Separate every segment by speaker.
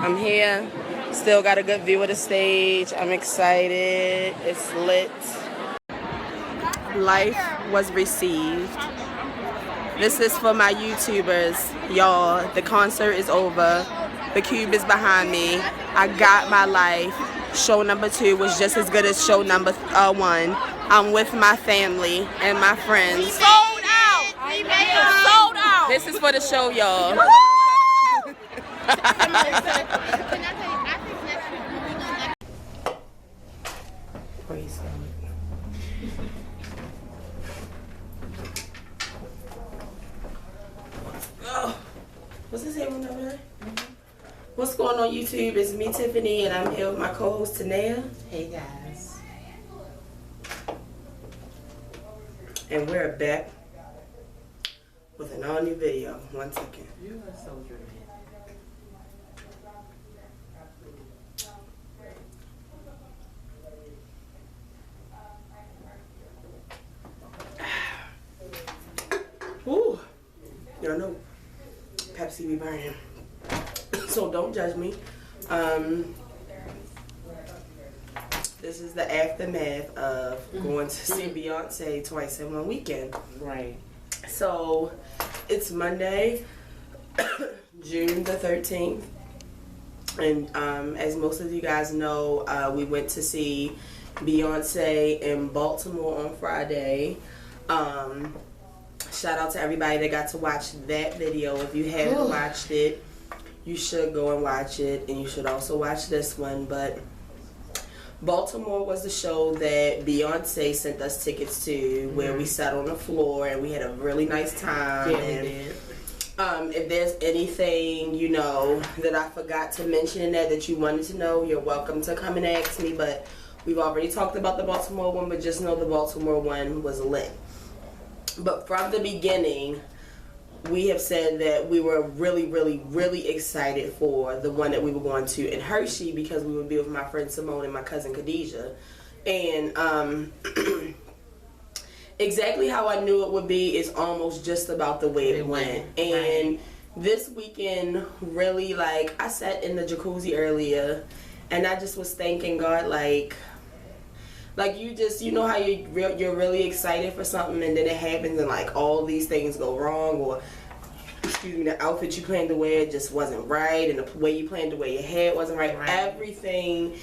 Speaker 1: I'm here. Still got a good view of the stage. I'm excited. It's lit. Life was received. This is for my YouTubers. Y'all, the concert is over. The cube is behind me. I got my life. Show number 2 was just as good as show number 1. I'm with my family and my friends.
Speaker 2: We sold out. We made it sold out.
Speaker 1: This is for the show, y'all. Praise God. Oh, what's this here over there? What's going on YouTube? It's me, Tiffany, and I'm here with my co-host, Tanea.
Speaker 2: Hey guys.
Speaker 1: And we're back with an all-new video. 1 second.
Speaker 2: You are so dramatic.
Speaker 1: Ooh. Y'all know Pepsi be burning. So don't judge me. This is the aftermath of going to see Beyonce twice in one weekend.
Speaker 2: Right.
Speaker 1: So it's Monday, June the 13th. And as most of you guys know, we went to see Beyonce in Baltimore on Friday. Shout out to everybody that got to watch that video. If you haven't watched it, you should go and watch it, and you should also watch this one. But Baltimore was the show that Beyonce sent us tickets to, where we sat on the floor and we had a really nice time.
Speaker 2: Yeah,
Speaker 1: and
Speaker 2: we did.
Speaker 1: If there's anything, you know, that I forgot to mention in that you wanted to know, you're welcome to come and ask me. But we've already talked about the Baltimore one, but just know the Baltimore one was lit. But from the beginning, we have said that we were really, really, really excited for the one that we were going to in Hershey, because we would be with my friend Simone and my cousin Khadijah. And exactly how I knew it would be is almost just about the way it went. And this weekend, really, like, I sat in the jacuzzi earlier, and I just was thanking God, like you know how you're really excited for something, and then it happens and like all these things go wrong, or excuse me, the outfit you planned to wear just wasn't right, and the way you planned to wear your hair wasn't right. Everything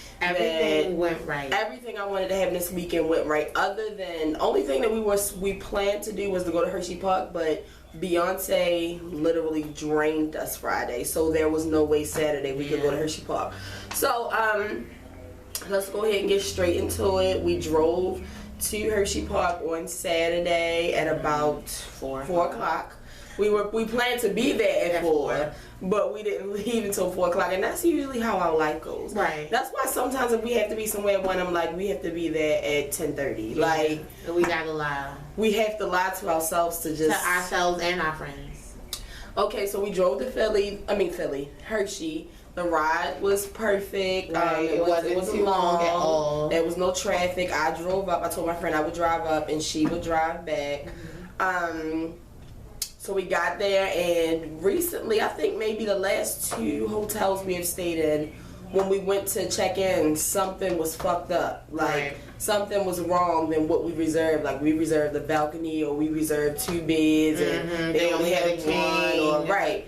Speaker 2: went right.
Speaker 1: Everything I wanted to happen this weekend went right. Other than the only thing that we planned to do was to go to Hershey Park, but Beyonce literally drained us Friday, so there was no way Saturday we could go to Hershey Park. So let's go ahead and get straight into it. We drove to Hershey Park on Saturday at about 4 o'clock. We planned to be there at 4, but we didn't leave until 4 o'clock, and that's usually how our life goes.
Speaker 2: Right.
Speaker 1: That's why sometimes if we have to be somewhere at 1, I'm like, we have to be there at 10:30.
Speaker 2: Yeah.
Speaker 1: Like,
Speaker 2: we gotta lie.
Speaker 1: We have to lie to ourselves to
Speaker 2: ourselves and our friends.
Speaker 1: Okay, so we drove to Hershey. The ride was perfect.
Speaker 2: Right.
Speaker 1: It wasn't
Speaker 2: too long at all.
Speaker 1: There was no traffic. I drove up. I told my friend I would drive up and she would drive back. So we got there, and recently, I think maybe the last 2 hotels we have stayed in, when we went to check in, something was fucked up. Like, something was wrong than what we reserved. Like, we reserved the balcony, or we reserved 2 beds, and they only had 1, or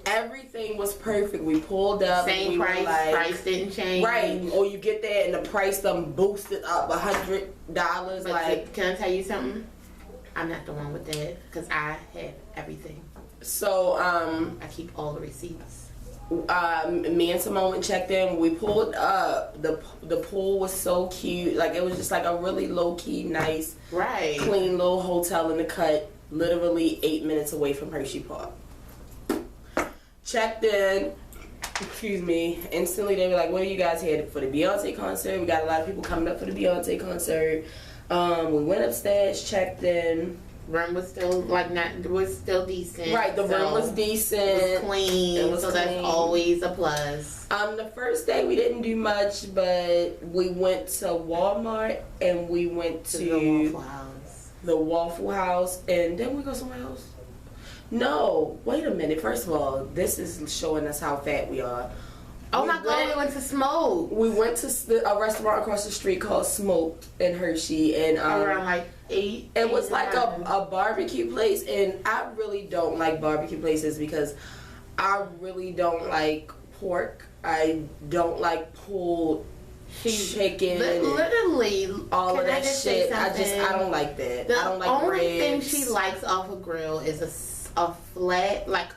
Speaker 1: everything was perfect. We pulled up.
Speaker 2: Same price. Price didn't change.
Speaker 1: Right. Or you get there and the price done boosted up $100. Like,
Speaker 2: can I tell you something? I'm not the one with that, because I have everything.
Speaker 1: So
Speaker 2: I keep all the receipts.
Speaker 1: Me and Simone checked in. We pulled up. The pool was so cute. Like, it was just like a really low key, nice, clean little hotel in the cut. Literally 8 minutes away from Hershey Park. Checked in, instantly they were like, what are you guys here for the Beyonce concert? We got a lot of people coming up for the Beyonce concert. We went upstairs, checked in.
Speaker 2: Room was still decent.
Speaker 1: Right, the room was decent.
Speaker 2: It was clean, that's always a plus.
Speaker 1: The first day we didn't do much, but we went to Walmart and we went to the Waffle House, and then we go somewhere else. No, wait a minute. First of all, this is showing us how fat we are.
Speaker 2: Oh my God, we went to Smoke.
Speaker 1: We went to a restaurant across the street called Smoke in Hershey, and
Speaker 2: around like 8.
Speaker 1: It was like a barbecue place, and I really don't like barbecue places because I really don't like pork. I don't like pulled chicken.
Speaker 2: Literally,
Speaker 1: all of that shit. I don't like that. I don't like
Speaker 2: the only
Speaker 1: ribs.
Speaker 2: thing she likes off a grill is a flat, like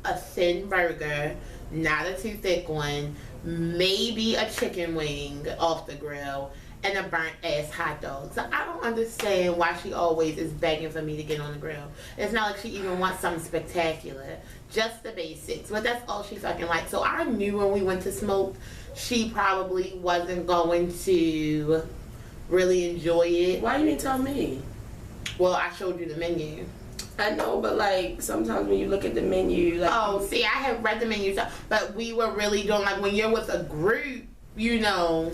Speaker 2: a thin burger, not a too thick one. Maybe a chicken wing off the grill. And a burnt ass hot dog. So I don't understand why she always is begging for me to get on the grill. It's not like she even wants something spectacular. Just the basics. But that's all she fucking likes. So I knew when we went to Smoke, she probably wasn't going to really enjoy it.
Speaker 1: Why you didn't tell me?
Speaker 2: Well, I showed you the menu.
Speaker 1: I know, but like sometimes when you look at the menu, like
Speaker 2: oh, see, I have read the menu, but we were really doing like when you're with a group, you know.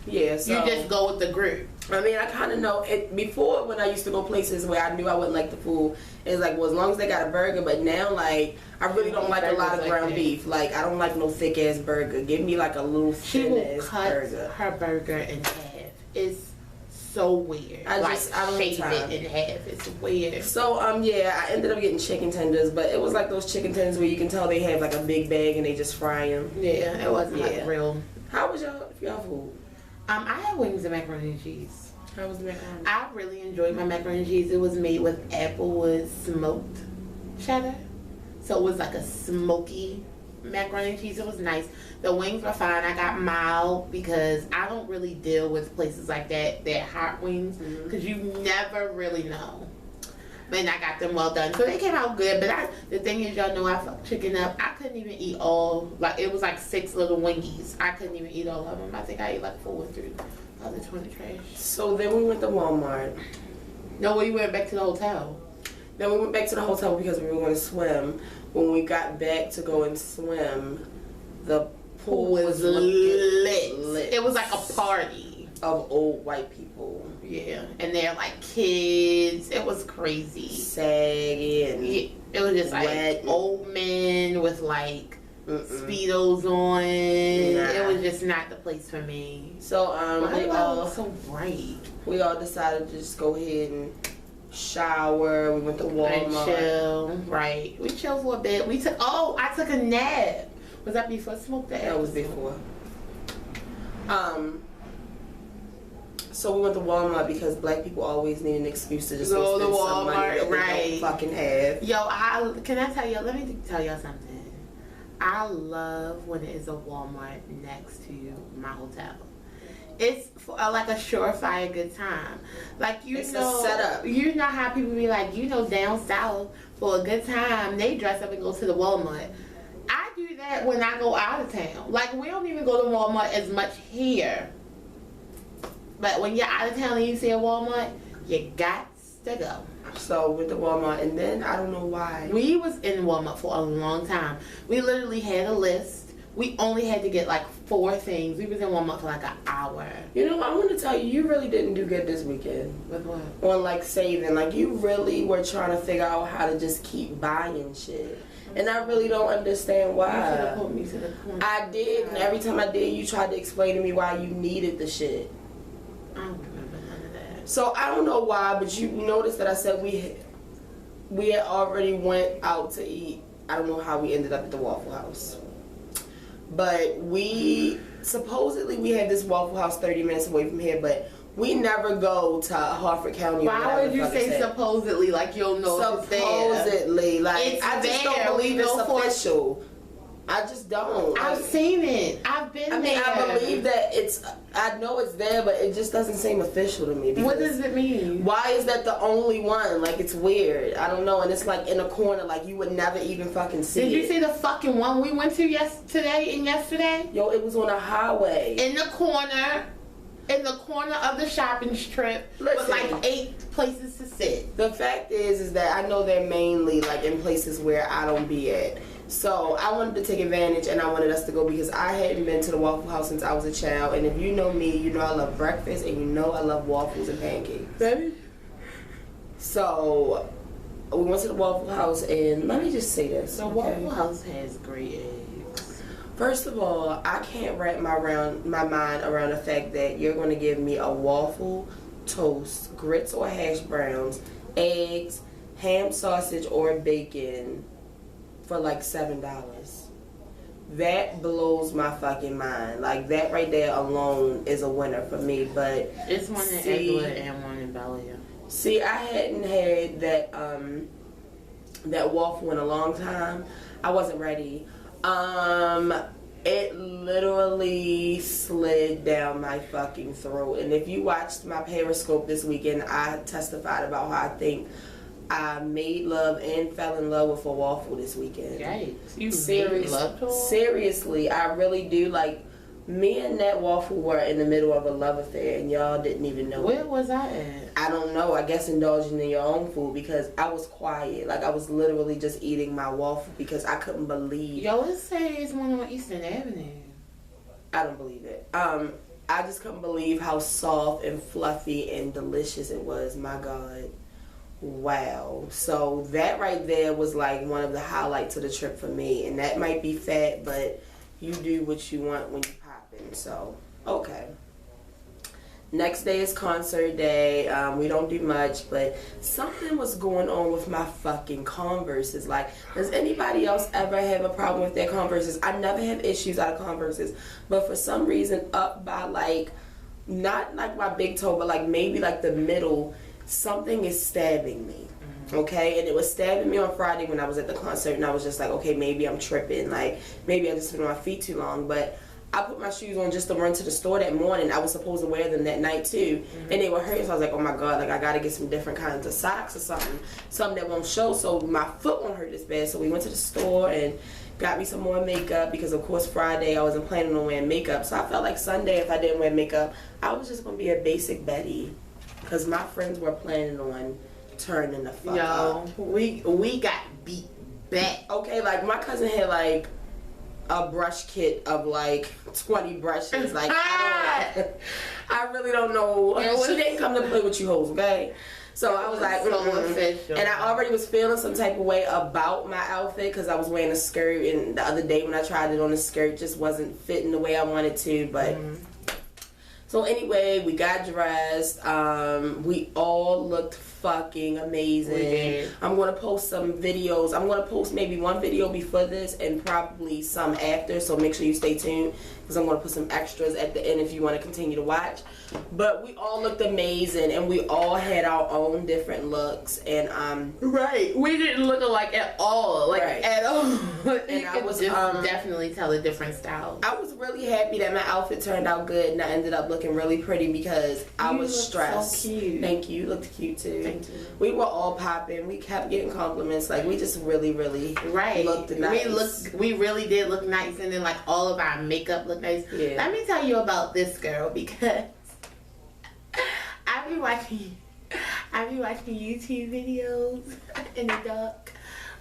Speaker 1: Yeah, so
Speaker 2: you just go with the group.
Speaker 1: I mean, I kind of know it before when I used to go places where I knew I wouldn't like the food. It's like, well, as long as they got a burger. But now, like, I really don't like a lot of ground beef. Like, I don't like no thick ass burger. Give me like a little thin ass burger. She will cut
Speaker 2: her burger in half. It's so weird. I don't shave it in half. It's weird.
Speaker 1: So yeah, I ended up getting chicken tenders, but it was like those chicken tenders where you can tell they have like a big bag and they just fry them.
Speaker 2: Yeah, it wasn't like real.
Speaker 1: How was y'all food?
Speaker 2: I had wings and macaroni and cheese.
Speaker 1: How was the macaroni?
Speaker 2: I really enjoyed my macaroni and cheese. It was made with applewood smoked cheddar. So it was like a smoky macaroni and cheese. It was nice. The wings were fine. I got mild because I don't really deal with places like that hot wings, because you never really know. And I got them well done. So they came out good. But the thing is, y'all know I fucked chicken up. I couldn't even eat all. Like, it was like 6 little wingies. I couldn't even eat all of them. I think I ate like 4 through the other 20 trash.
Speaker 1: So then we went to Walmart.
Speaker 2: No, we went back to the hotel.
Speaker 1: Then we went back to the hotel because we were going to swim. When we got back to go and swim, the pool was lit.
Speaker 2: It was like a party
Speaker 1: of old white people.
Speaker 2: Yeah, and they're like kids. It was crazy.
Speaker 1: Saggy and
Speaker 2: it was just like old men with like Speedos on. It was just not the place for me.
Speaker 1: So we all
Speaker 2: so bright.
Speaker 1: We all decided to just go ahead and shower. We went to Walmart.
Speaker 2: And chill. Right. We chilled for a bit. I took a nap. Was that before Smoke Day?
Speaker 1: That was before. So we went to Walmart because black people always need an excuse to just go spend some money that they don't fucking have.
Speaker 2: Yo, can I tell you? Let me tell y'all something. I love when it is a Walmart next to my hotel. It's like a surefire good time. Like
Speaker 1: it's a setup.
Speaker 2: You know how people be like, down south for a good time, they dress up and go to the Walmart. I do that when I go out of town. Like, we don't even go to Walmart as much here. But when you're out of town and you see a Walmart, you got to go.
Speaker 1: So with the Walmart, and then I don't know why.
Speaker 2: We was in Walmart for a long time. We literally had a list. We only had to get like 4 things. We was in Walmart for like an hour.
Speaker 1: You know, I want to tell you, you really didn't do good this weekend.
Speaker 2: With what?
Speaker 1: On like saving. Like, you really were trying to figure out how to just keep buying shit. And I really don't understand why.
Speaker 2: You should have put me to the corner.
Speaker 1: I did, and every time I did, you tried to explain to me why you needed the shit.
Speaker 2: I don't remember none of that.
Speaker 1: So I don't know why, but you noticed that I said we had already went out to eat. I don't know how we ended up at the Waffle House. But we had this Waffle House 30 minutes away from here, but we never go to Harford County.
Speaker 2: Why would you say supposedly? Like, you'll know it's there.
Speaker 1: Supposedly. Like,
Speaker 2: it's
Speaker 1: I just
Speaker 2: there.
Speaker 1: don't believe it's official. I just don't.
Speaker 2: I've seen it. I've been there.
Speaker 1: I believe that I know it's there, but it just doesn't seem official to me.
Speaker 2: What does it mean?
Speaker 1: Why is that the only one? Like, it's weird. I don't know. And it's like in a corner, like you would never even fucking see it.
Speaker 2: Did you see the fucking one we went to today and yesterday?
Speaker 1: Yo, it was on a highway.
Speaker 2: In the corner of the shopping strip. With like 8 places to sit.
Speaker 1: The fact is that I know they're mainly like in places where I don't be at. So I wanted to take advantage, and I wanted us to go because I hadn't been to the Waffle House since I was a child. And if you know me, you know I love breakfast, and you know I love waffles and pancakes.
Speaker 2: Baby.
Speaker 1: So we went to the Waffle House, and let me just say this.
Speaker 2: The Waffle House has great eggs.
Speaker 1: First of all, I can't wrap my mind around the fact that you're going to give me a waffle, toast, grits or hash browns, eggs, ham, sausage, or bacon for like $7. That blows my fucking mind. Like, that right there alone is a winner for me. But
Speaker 2: it's one in Edgewood and one in Bellevue.
Speaker 1: See, I hadn't had that waffle in a long time. I wasn't ready. It literally slid down my fucking throat. And if you watched my Periscope this weekend, I testified about how I think I made love and fell in love with a waffle this weekend.
Speaker 2: Yikes. You made love to a waffle?
Speaker 1: Seriously, I really do. Like, me and that waffle were in the middle of a love affair, and y'all didn't even know.
Speaker 2: Where was I at?
Speaker 1: I don't know. I guess indulging in your own food, because I was quiet. Like, I was literally just eating my waffle because I couldn't believe.
Speaker 2: Yo, it says one on Eastern Avenue.
Speaker 1: I don't believe it. I just couldn't believe how soft and fluffy and delicious it was. My God. Wow. So that right there was like one of the highlights of the trip for me. And that might be fat, but you do what you want when you popping. So, okay. Next day is concert day. We don't do much, but something was going on with my fucking Converses. Like, does anybody else ever have a problem with their Converses? I never have issues out of Converses, but for some reason, up by like, not like my big toe, but like maybe like the middle, something is stabbing me. Okay, and it was stabbing me on Friday when I was at the concert, and I was just like, okay, maybe I'm tripping, like maybe I just been on my feet too long. But I put my shoes on just to run to the store that morning. I was supposed to wear them that night too, and they were hurting. So I was like, oh my God, like I gotta get some different kinds of socks or something that won't show, so my foot won't hurt this bad. So we went to the store and got me some more makeup, because of course Friday I wasn't planning on wearing makeup. So I felt like Sunday, if I didn't wear makeup, I was just gonna be a basic Betty, because my friends were planning on turning the fuck up.
Speaker 2: We got beat back.
Speaker 1: Okay, like my cousin had like a brush kit of like 20 brushes. Like I really don't know. She didn't come to play with you hoes, okay? So I was like, and I already was feeling some type of way about my outfit, because I was wearing a skirt, and the other day when I tried it on, the skirt just wasn't fitting the way I wanted to. But so anyway, we got dressed. We all looked fucking amazing. I'm going to post some videos. I'm going to post maybe one video before this and probably some after, so make sure you stay tuned, because I'm going to put some extras at the end if you want to continue to watch. But we all looked amazing, and we all had our own different looks. And
Speaker 2: right, we didn't look alike at all, like at all.
Speaker 1: And I was
Speaker 2: definitely tell a different style.
Speaker 1: I was really happy that my outfit turned out good, and I ended up looking really pretty because I was stressed.
Speaker 2: So cute.
Speaker 1: Thank you. You looked cute too.
Speaker 2: Thank you.
Speaker 1: We were all popping. We kept getting compliments. Like, we just really looked nice.
Speaker 2: We really did look nice, and then like all of our makeup looked nice.
Speaker 1: Yeah.
Speaker 2: Let me tell you about this girl, because I be watching YouTube videos in the dark,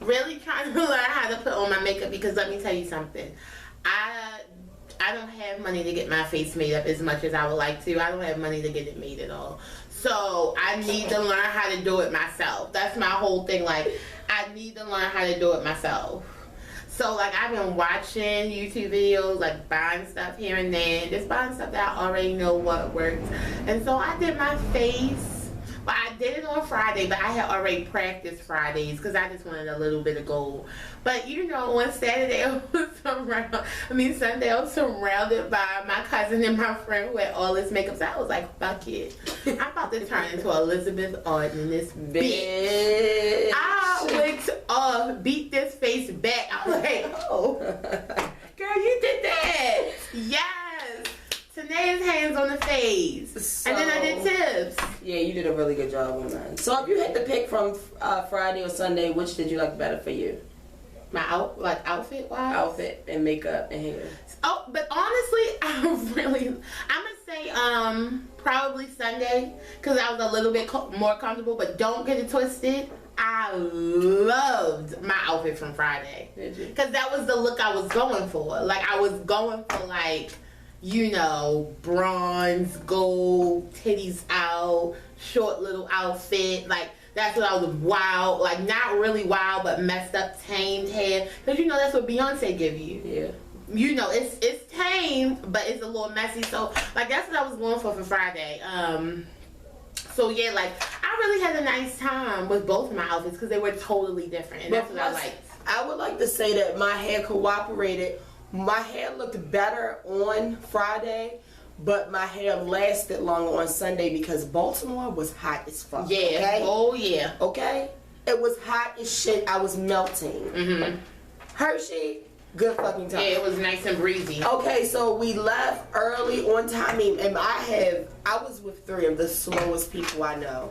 Speaker 2: really trying to learn how to put on my makeup, because let me tell you something. I don't have money to get my face made up as much as I would like to. I don't have money to get it made at all. So I need to learn how to do it myself. That's my whole thing. Like, I need to learn how to do it myself. So, like, I've been watching YouTube videos, like, buying stuff here and there. Just buying stuff that I already know what works. And so I did my face. Well, I did it on Friday, but I had already practiced Fridays because I just wanted a little bit of gold. But, you know, on Saturday, Sunday, I was surrounded by my cousin and my friend who had all this makeup. So I was like, fuck it. I'm about to turn into Elizabeth Arden in this bitch. I went beat this face back. I was like, oh, girl, you did that. Yes. Tanea's hands on the face. So, and then I did tips.
Speaker 1: Yeah, you did a really good job on that. So if you had to pick from Friday or Sunday, which did you like better for you?
Speaker 2: My outfit wise?
Speaker 1: Outfit and makeup and hair.
Speaker 2: Oh, but honestly, I'm gonna say probably Sunday, because I was a little bit more comfortable. But don't get it twisted, I loved my outfit from Friday.
Speaker 1: Did you?
Speaker 2: Because that was the look I was going for. Like, I was going for, like, you know, bronze, gold, titties out, short little outfit. Like, that's what I was wild. Like, not really wild, but messed up, tamed hair. Because, you know, that's what Beyonce give you.
Speaker 1: Yeah.
Speaker 2: you know, it's tame, but it's a little messy. So like that's what I was going for Friday. So yeah, like I really had a nice time with both of my outfits because they were totally different, and that's what I liked.
Speaker 1: I would like to say that my hair cooperated. My hair looked better on Friday, but my hair lasted longer on Sunday because Baltimore was hot as fuck.
Speaker 2: Yeah.
Speaker 1: Okay?
Speaker 2: Oh yeah.
Speaker 1: Okay. It was hot as shit. I was melting.
Speaker 2: Mhm.
Speaker 1: Hershey, good fucking time.
Speaker 2: Yeah, it was nice and breezy.
Speaker 1: Okay, so we left early on time, and I was with 3 of the slowest people I know.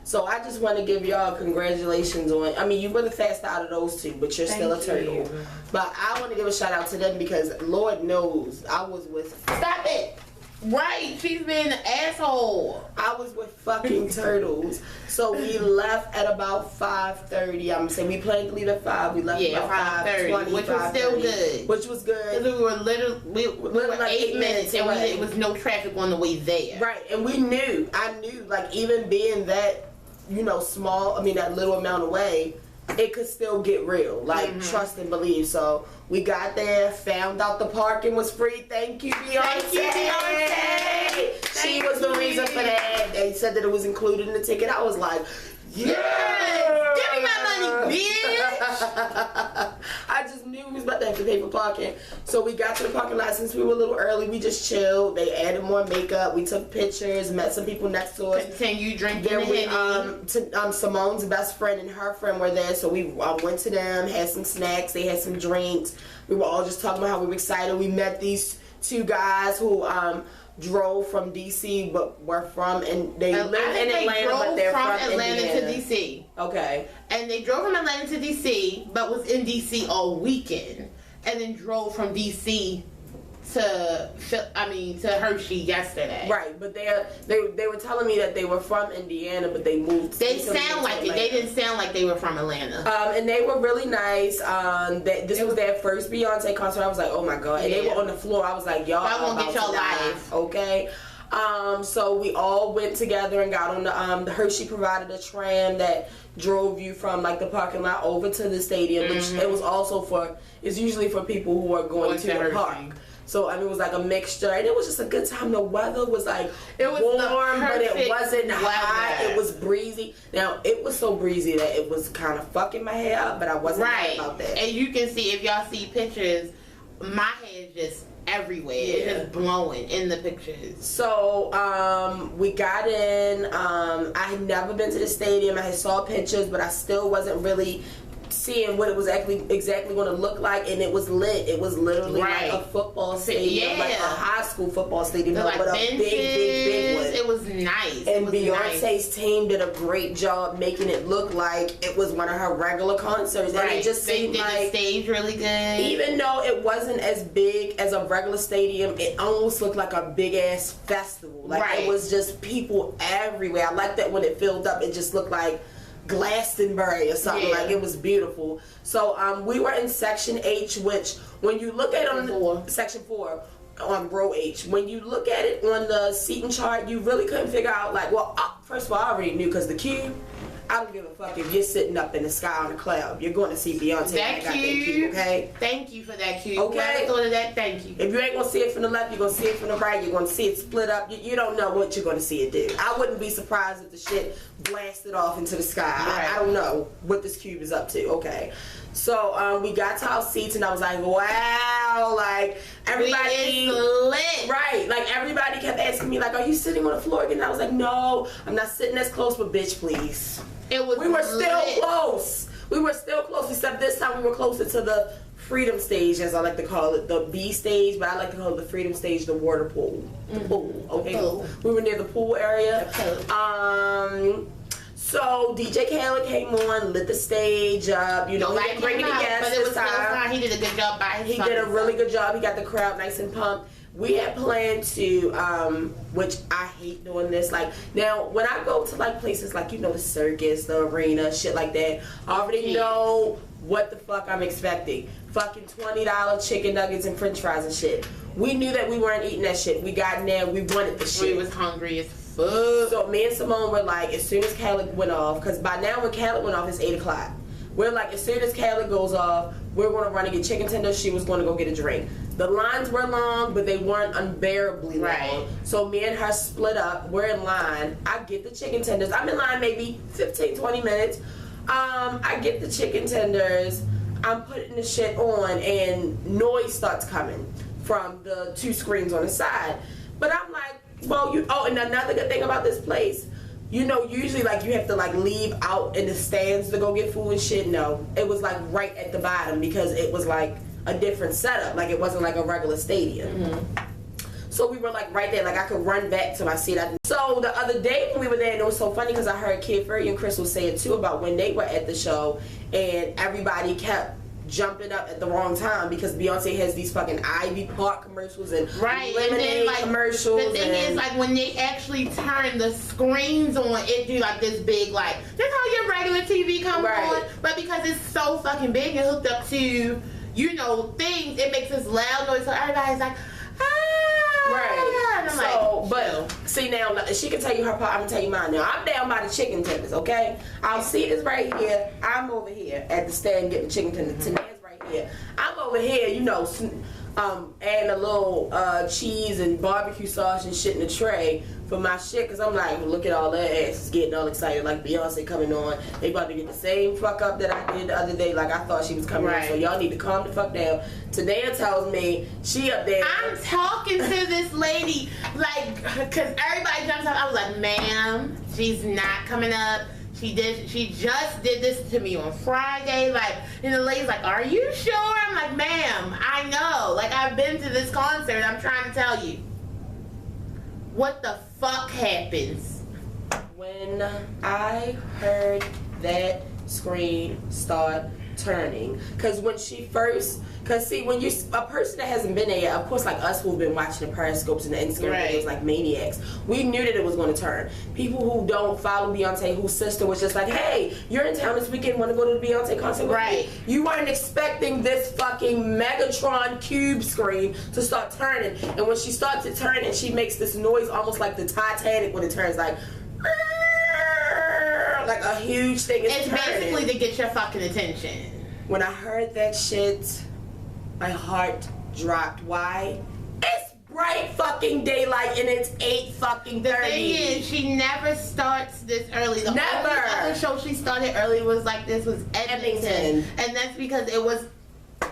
Speaker 1: So I just want to give y'all congratulations on. I mean, you were the fast out of those 2, but you're still a turtle. But I want to give a shout out to them because Lord knows I was with. Stop it.
Speaker 2: Right, she's been an asshole.
Speaker 1: I was with fucking turtles. So we left at about 5:30. I'm saying we planned to leave at 5. We left about 5:20,
Speaker 2: which was still good.
Speaker 1: Which was good.
Speaker 2: Because we were literally we were like 8 minutes and
Speaker 1: away.
Speaker 2: it was no traffic on the way there.
Speaker 1: Right, and I knew, like even being that, you know, small. I mean that little amount away, it could still get real. Like trust and believe. So we got there, found out the parking was free. Thank you, Beyonce.
Speaker 2: Thank you, Beyonce.
Speaker 1: She was the reason for that. They said that it was included in the ticket. I was like,
Speaker 2: yes! Give me my money, bitch!
Speaker 1: I just knew we was about to have to pay for parking. So we got to the parking lot. Since we were a little early, we just chilled. They added more makeup. We took pictures, met some people next to us.
Speaker 2: Continue drinking.
Speaker 1: Then we, Simone's best friend and her friend were there, so we went to them, had some snacks, they had some drinks. We were all just talking about how we were excited. We met these 2 guys who drove from DC, but were from, and they live in Atlanta, but they're from
Speaker 2: Atlanta
Speaker 1: Indiana.
Speaker 2: to DC.
Speaker 1: Okay.
Speaker 2: And they drove from Atlanta to DC, but was in DC all weekend, and then drove from DC to Hershey yesterday.
Speaker 1: Right, but they were telling me that they were from Indiana, but they moved.
Speaker 2: They sound like it. They didn't sound like they were from Atlanta.
Speaker 1: And they were really nice. This was their first Beyonce concert. I was like, oh my god. And they were on the floor. I was like, y'all
Speaker 2: I won't get y'all live.
Speaker 1: Okay. So we all went together and got on the Hershey provided a tram that drove you from like the parking lot over to the stadium, which it was also it's usually for people who are going to the park. So I mean, it was like a mixture, and it was just a good time. The weather was like warm, but it wasn't hot. It was breezy. Now it was so breezy that it was kind of fucking my hair up, but I wasn't mad about that.
Speaker 2: And you can see if y'all see pictures, my hair is just everywhere. Yeah. It's just blowing in the pictures.
Speaker 1: So we got in. I had never been to the stadium. I had saw pictures, but I still wasn't really seeing what it was exactly going to look like, and it was lit. It was literally like a football stadium, like a high school football stadium,
Speaker 2: like
Speaker 1: but
Speaker 2: benches,
Speaker 1: a big one.
Speaker 2: It was nice.
Speaker 1: And Beyonce's team did a great job making it look like it was one of her regular concerts. And it just seemed like
Speaker 2: the stage really good.
Speaker 1: Even though it wasn't as big as a regular stadium, it almost looked like a big ass festival. Like it was just people everywhere. I like that when it filled up, it just looked like Glastonbury or something. Like it was beautiful. So we were in section H, which when you look at it on section 4 on row H, when you look at it on the seating chart, you really couldn't figure out like, well, first of all, I already knew because the cube, I don't give a fuck if you're sitting up in the sky on a cloud. You're going to see Beyonce.
Speaker 2: That cube,
Speaker 1: okay?
Speaker 2: Thank you for that cube.
Speaker 1: Okay.
Speaker 2: Whoever thought of that, thank you.
Speaker 1: If you ain't going to see it from the left, you're going to see it from the right. You're going to see it split up. You don't know what you're going to see it do. I wouldn't be surprised if the shit blasted off into the sky. I don't know what this cube is up to. Okay. So we got to our seats and I was like, wow, like everybody
Speaker 2: is lit.
Speaker 1: Right. Like everybody kept asking me like, are you sitting on the floor again? And I was like, no, I'm not sitting as close, but bitch, please.
Speaker 2: We
Speaker 1: were still close. We were still close, except this time we were closer to the freedom stage, as I like to call it, the B stage, but I like to call it the freedom stage, the water pool. The pool. Okay. We were near the pool area. So DJ Khaled came on, lit the stage up. You know, he didn't bring any guests this time.
Speaker 2: He did a good job by his
Speaker 1: He did a really good job. He got the crowd nice and pumped. We had planned to, which I hate doing this. Like now, when I go to like places like the circus, the arena, shit like that, I already know what the fuck I'm expecting. Fucking $20 chicken nuggets and French fries and shit. We knew that we weren't eating that shit. We got in there. We wanted the shit.
Speaker 2: We was hungry as fuck.
Speaker 1: So me and Simone were like, as soon as Khaled went off, because by now when Khaled went off, it's 8 o'clock. We're like, as soon as Khaled goes off, we're going to run and get chicken tenders. She was going to go get a drink. The lines were long, but they weren't unbearably long. So me and her split up. We're in line. I get the chicken tenders. I'm in line maybe 15, 20 minutes. I get the chicken tenders. I'm putting the shit on, and noise starts coming from the 2 screens on the side. But I'm like, well, and another good thing about this place, you know, usually like you have to like leave out in the stands to go get food and shit. No, it was like right at the bottom because it was like a different setup. Like it wasn't like a regular stadium. So we were like right there. Like I could run back to my seat. So the other day when we were there, and it was so funny because I heard Kid Fury and Crystal say it too about when they were at the show and everybody kept jumping up at the wrong time because Beyonce has these fucking Ivy Park commercials and lemonade
Speaker 2: and then, like,
Speaker 1: commercials.
Speaker 2: The thing is, like, when they actually turn the screens on, it do like this big, like, that's how your regular TV comes on. But because it's so fucking big and hooked up to, you know, things, it makes this loud noise. So everybody's like, and I'm like,
Speaker 1: but see now, she can tell you her part. I'm gonna tell you mine now. I'm down by the chicken tenders, okay? I'll see this right here. I'm over here at the stand getting chicken tenders. Tana's right here. I'm over here, you know, adding a little cheese and barbecue sauce and shit in the tray for my shit, because I'm like, look at all that asses getting all excited like Beyonce coming on. They about to get the same fuck up that I did the other day. Like I thought she was coming on, so y'all need to calm the fuck down. Tania tells me she up there.
Speaker 2: I'm talking to this lady, like, because everybody jumps up. I was like, ma'am, she's not coming up. She just did this to me on Friday. Like, and the lady's like, are you sure? I'm like, ma'am, I know. Like, I've been to this concert. I'm trying to tell you. What the fuck happens?
Speaker 1: When I heard that screen start turning, because when she first, because see, when you a person that hasn't been there yet, of course, like us who've been watching the Periscopes and the Instagram videos like maniacs, we knew that it was going to turn. People who don't follow Beyonce, whose sister was just like, hey, you're in town this weekend, want to go to the Beyonce concert with me? You weren't expecting this fucking Megatron cube screen to start turning, and when she starts to turn and she makes this noise almost like the Titanic when it turns, like a huge thing is
Speaker 2: it's
Speaker 1: turning.
Speaker 2: Basically to get your fucking attention.
Speaker 1: When I heard that shit, my heart dropped. Why? It's bright fucking daylight and it's 8 fucking 30.
Speaker 2: The thing is, she never starts this early. The only other show she started early was like this was Edmonton. And that's because it was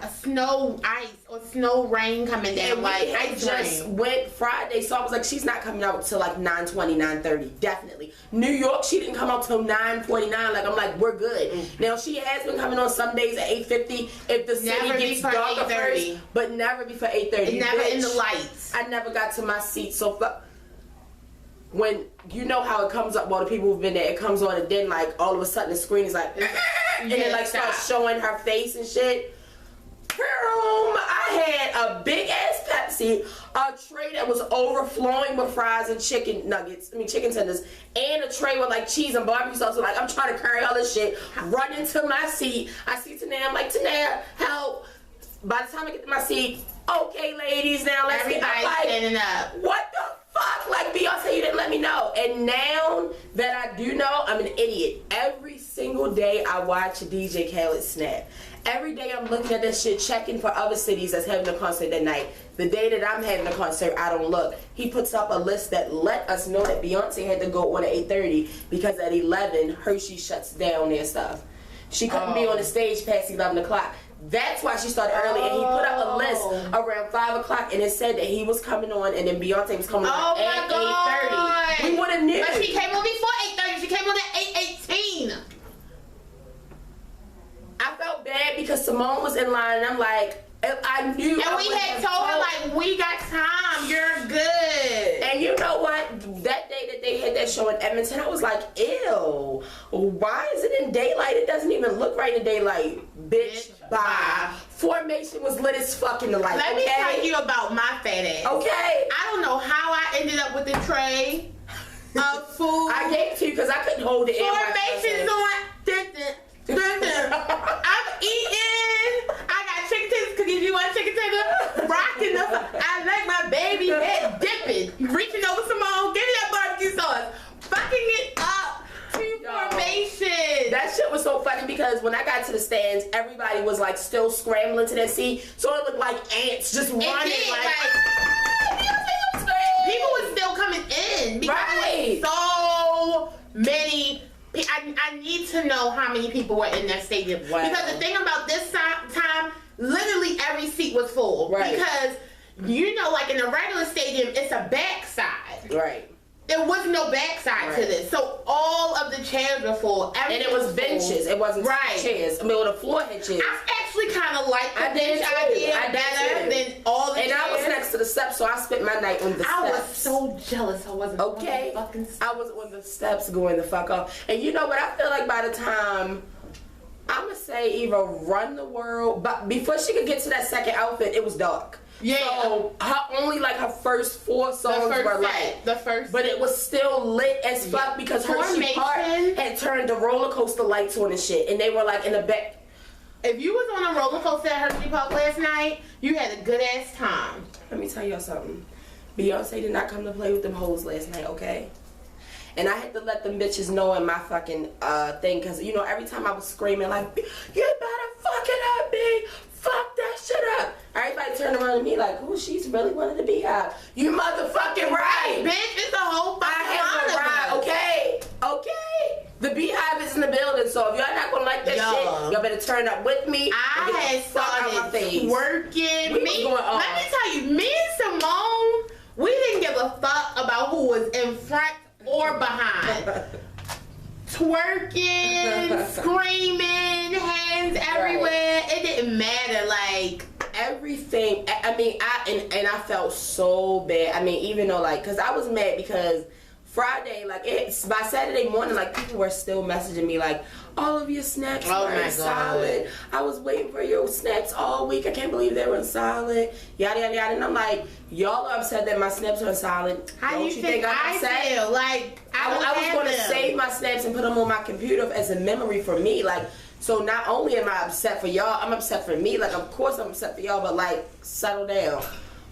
Speaker 2: a snow ice or snow rain coming down.
Speaker 1: And
Speaker 2: like
Speaker 1: I just went Friday, so I was like, she's not coming out till like 9:20, 9:30, definitely. New York, she didn't come out till 9:49. Like I'm like, we're good. Now she has been coming on some days at 8:50 if the city gets darker first, but never before 8:30.
Speaker 2: Never in the lights.
Speaker 1: I never got to my seat, so when you know how it comes up, well, the people who've been there, it comes on and then like all of a sudden the screen is like, and it like starts showing her face and shit. I had a big ass Pepsi, a tray that was overflowing with fries and chicken tenders, and a tray with like cheese and barbecue sauce. So like I'm trying to carry all this shit, run into my seat. I see Tania, I'm like, Tania, help. By the time I get to my seat, okay, ladies, now let's get
Speaker 2: standing up.
Speaker 1: What the fuck? Like Beyonce, you didn't let me know. And now that I do know, I'm an idiot. Every single day I watch DJ Khaled snap. Every day I'm looking at this shit, checking for other cities that's having a concert that night. The day that I'm having a concert, I don't look. He puts up a list that let us know that Beyonce had to go on at 8:30 because at 11, Hershey shuts down their stuff. She couldn't be on the stage past 11 o'clock. That's why she started early, and he put up a list around 5 o'clock, and it said that he was coming on, and then Beyonce was coming on at 8:30. We would have knew.
Speaker 2: But she came on before 8:30. She came on at 8:18.
Speaker 1: I felt bad because Simone was in line, and I'm like, I knew.
Speaker 2: And we had told her, like, we got time, you're good.
Speaker 1: And you know what? That day that they had that show in Edmonton, I was like, ew, why is it in daylight? It doesn't even look right in daylight. Bitch, bye. Formation was lit as fuck in the light.
Speaker 2: Let me tell you about my fat ass.
Speaker 1: Okay.
Speaker 2: I don't know how I ended up with the tray of food.
Speaker 1: I gave it to you because I couldn't hold it in.
Speaker 2: Formation's on. I'm eating. I got chicken tenders because if you want chicken tender, rocking them. I like my baby head dipping, reaching over Simone, give me that barbecue sauce, fucking it up to Formation.
Speaker 1: That shit was so funny because when I got to the stands. Everybody was like still scrambling to their seat, so it looked like ants just running.
Speaker 2: People were still coming in because there was so many. I need to know how many people were in that stadium.
Speaker 1: Wow.
Speaker 2: Because the thing about this time, literally every seat was full.
Speaker 1: Right.
Speaker 2: Because, you know, like in a regular stadium, it's a backside.
Speaker 1: Right.
Speaker 2: There was no backside to this. So all of the chairs were full. And
Speaker 1: it was benches. It wasn't chairs. I mean, the floor had chairs.
Speaker 2: I actually kind of liked the bench idea better than all the chairs.
Speaker 1: And I was next to the steps, so I spent my night on the steps.
Speaker 2: I was so jealous I wasn't on the fucking steps.
Speaker 1: I was on the steps going the fuck off. And you know what? I feel like by the time, I'm going to say either Run the World, but before she could get to that second outfit, it was dark.
Speaker 2: Yeah.
Speaker 1: So her first 4 songs were like but it was still lit as fuck because Hershey Park had turned the roller coaster lights on and shit, and they were like in the back.
Speaker 2: If you was on a roller coaster at Hershey Park last night, you had a good ass time.
Speaker 1: Let me tell y'all something. Beyonce did not come to play with them hoes last night, okay? And I had to let them bitches know in my fucking thing, because you know every time I was screaming like, you better fuck it up, B. Fuck that shit up. Everybody turned around to me like, oh, she's really wanted to be out. You motherfucking right.
Speaker 2: Bitch, it's a whole fucking
Speaker 1: ride, okay? Okay? The Beehive is in the building, so if y'all not gonna like that shit, y'all better turn up with me.
Speaker 2: I had started twerking. Let me tell you, me and Simone, we didn't give a fuck about who was in front or behind. Twerking, screaming, hands everywhere. It didn't matter. Like
Speaker 1: everything. I mean, I felt so bad. I mean, even though like, cause I was mad because Friday, like it's by Saturday morning, like people were still messaging me like, all of your snaps were solid. I was waiting for your snaps all week. I can't believe they were solid. Yada yada yada. And I'm like, y'all are upset that my snaps are solid.
Speaker 2: How do you think I'm upset? Feel? Like
Speaker 1: I was going to save my snaps and put them on my computer as a memory for me. Like, so not only am I upset for y'all, I'm upset for me. Like, of course I'm upset for y'all, but like, settle down.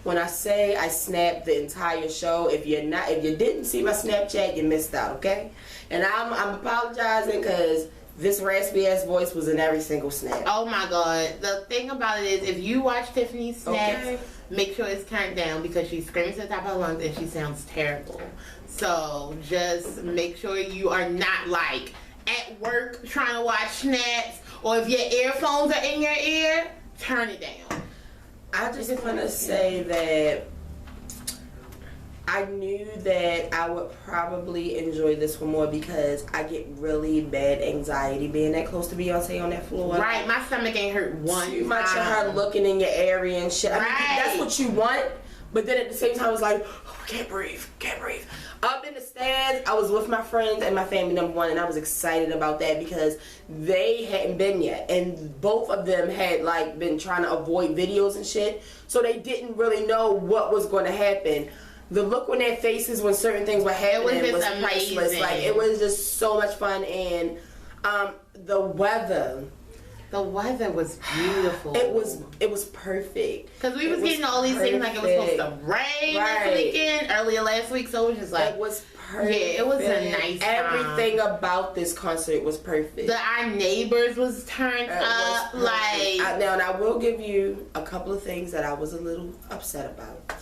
Speaker 1: When I say I snapped the entire show, if you didn't see my Snapchat, you missed out, okay? And I'm apologizing because this raspy ass voice was in every single snap.
Speaker 2: Oh my god. The thing about it is, if you watch Tiffany's snaps, make sure it's turned down because she screams at the top of her lungs and she sounds terrible. So just make sure you are not like at work trying to watch snaps, or if your earphones are in your ear, turn it down.
Speaker 1: I just want to say that I knew that I would probably enjoy this one more because I get really bad anxiety being that close to Beyonce on that floor.
Speaker 2: Right, my stomach ain't hurt one
Speaker 1: too much of her looking in your area and shit. I mean, that's what you want, but then at the same time, it's like, oh, can't breathe. Up in the stands, I was with my friends and my family, number one, and I was excited about that because they hadn't been yet, and both of them had like been trying to avoid videos and shit, so they didn't really know what was going to happen. The look on their faces when certain things were happening was priceless. Like, it was just so much fun, and the weather.
Speaker 2: The weather was beautiful.
Speaker 1: It was perfect.
Speaker 2: Because we was getting all these things like it was supposed to rain this weekend, earlier last week, so it was just like...
Speaker 1: It was perfect.
Speaker 2: Yeah, it was a nice time.
Speaker 1: Everything about this concert was perfect.
Speaker 2: Our neighbors was turned up.
Speaker 1: Now, and I will give you a couple of things that I was a little upset about.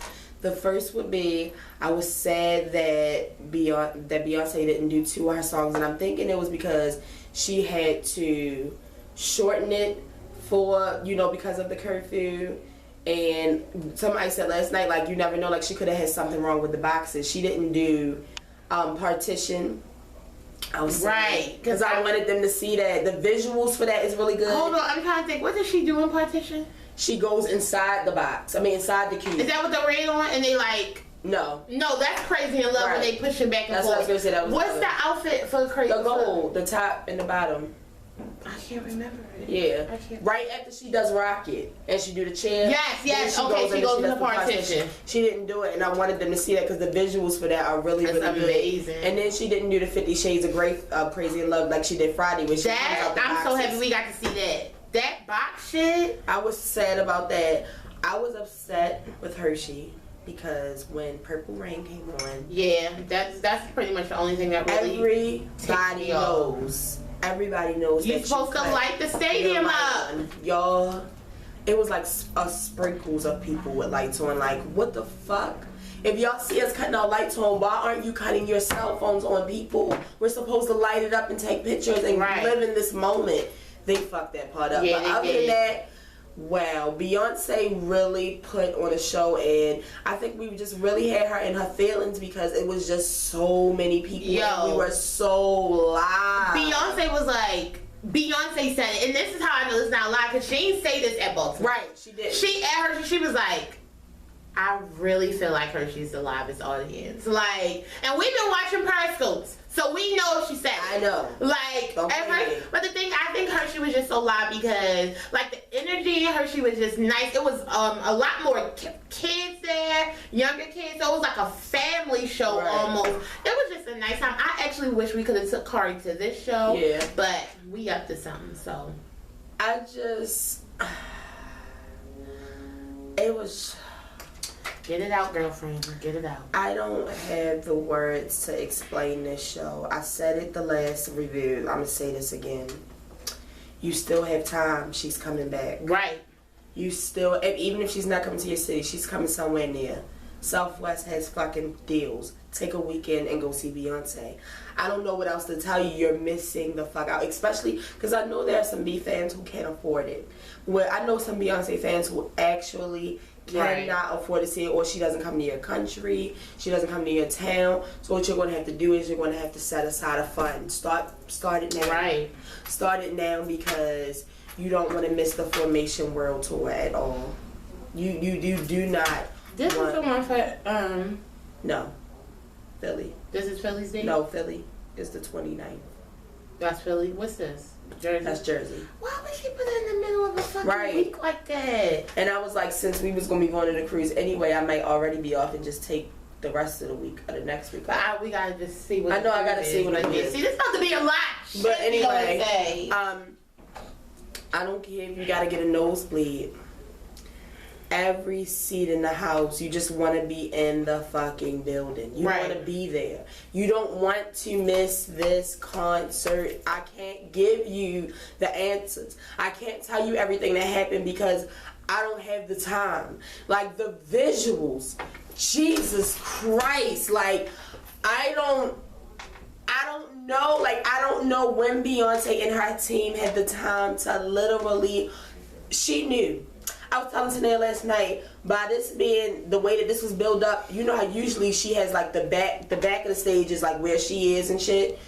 Speaker 1: The first would be, I was sad that Beyonce didn't do 2 of her songs, and I'm thinking it was because she had to shorten it for, you know, because of the curfew. And somebody said last night, like, you never know, like, she could have had something wrong with the boxes. She didn't do Partition. I was
Speaker 2: right,
Speaker 1: because I wanted them to see that. The visuals for that is really good.
Speaker 2: Hold on, I'm trying to think. What does she do in Partition?
Speaker 1: She goes inside the box. I mean, inside the cube.
Speaker 2: Is that what the red on? And they like...
Speaker 1: No,
Speaker 2: that's Crazy in Love when they push it back and forth.
Speaker 1: That's what I was gonna say. That was
Speaker 2: what's the outfit for Crazy?
Speaker 1: The gold, the top and the bottom.
Speaker 2: I can't remember it.
Speaker 1: Yeah. Right after she does Rocket and she do the chair.
Speaker 2: Yes. Okay, she goes in the Partition.
Speaker 1: She didn't do it, and I wanted them to see that because the visuals for that are really
Speaker 2: amazing.
Speaker 1: Good. And then she didn't do the 50 Shades of Grey, Crazy in Love like she did Friday. When she
Speaker 2: I'm so happy we got to see that. That box shit.
Speaker 1: I was sad about that. I was upset with Hershey because when Purple Rain came on.
Speaker 2: Yeah, that's pretty much the only thing that really.
Speaker 1: Everybody knows everybody knows
Speaker 2: You're
Speaker 1: that
Speaker 2: supposed to light the stadium up.
Speaker 1: Y'all, it was like sprinkles of people with lights on. Like, what the fuck? If y'all see us cutting our lights on, why aren't you cutting your cell phones on people? We're supposed to light it up and take pictures and live in this moment. They fucked that part up.
Speaker 2: Yeah,
Speaker 1: but other than that, wow, Beyonce really put on a show, and I think we just really had her in her feelings because it was just so many people. And we were so live.
Speaker 2: Beyonce was like, Beyonce said it, and this is how I know it's not live because she didn't say this at Baltimore.
Speaker 1: Right, she did.
Speaker 2: She was like, I really feel like Hershey's the livest audience. Like, and we've been watching Periscopes, so we know what she said.
Speaker 1: I know.
Speaker 2: Like, but the thing, I think Hershey was just so live because, like, the energy in Hershey was just nice. It was a lot more kids there, younger kids, so it was like a family show almost. It was just a nice time. I actually wish we could have took Kari to this show, but we up to something, so.
Speaker 1: It was...
Speaker 2: Get it out, girlfriend. Get it out.
Speaker 1: I don't have the words to explain this show. I said it the last review. I'm going to say this again. You still have time. She's coming back.
Speaker 2: Right.
Speaker 1: You still, even if she's not coming to your city, she's coming somewhere near. Southwest has fucking deals. Take a weekend and go see Beyonce. I don't know what else to tell you. You're missing the fuck out. Especially because I know there are some B fans who can't afford it. Well, I know some Beyonce fans who actually cannot afford to see it, or she doesn't come to your country, she doesn't come to your town. So what you're going to have to do is you're going to have to set aside a fund. Start it now.
Speaker 2: Right.
Speaker 1: Start it now because you don't want to miss the Formation World Tour at all. You do not.
Speaker 2: This is the one for
Speaker 1: No, Philly.
Speaker 2: This is Philly's date?
Speaker 1: No, Philly is the 29th.
Speaker 2: That's Philly. What's this? Jersey.
Speaker 1: That's Jersey.
Speaker 2: Why would she put it in the middle of a fucking week like that?
Speaker 1: And I was like, since we was gonna be going to the cruise anyway, I might already be off and just take the rest of the week or the next week.
Speaker 2: But we gotta just see what.
Speaker 1: I know I gotta see what it is.
Speaker 2: See, this about to be a lot.
Speaker 1: But anyway, I don't care if you gotta get a nosebleed. Every seat in the house, you just want to be in the fucking building. You want to be there. You don't want to miss this concert. I can't give you the answers. I can't tell you everything that happened because I don't have the time. Like, the visuals, Jesus Christ. Like, I don't know. Like, I don't know when Beyonce and her team had the time to literally, she knew. I was telling Tanea last night, by this being the way that this was built up, you know how usually she has like the back of the stage is like where she is and shit.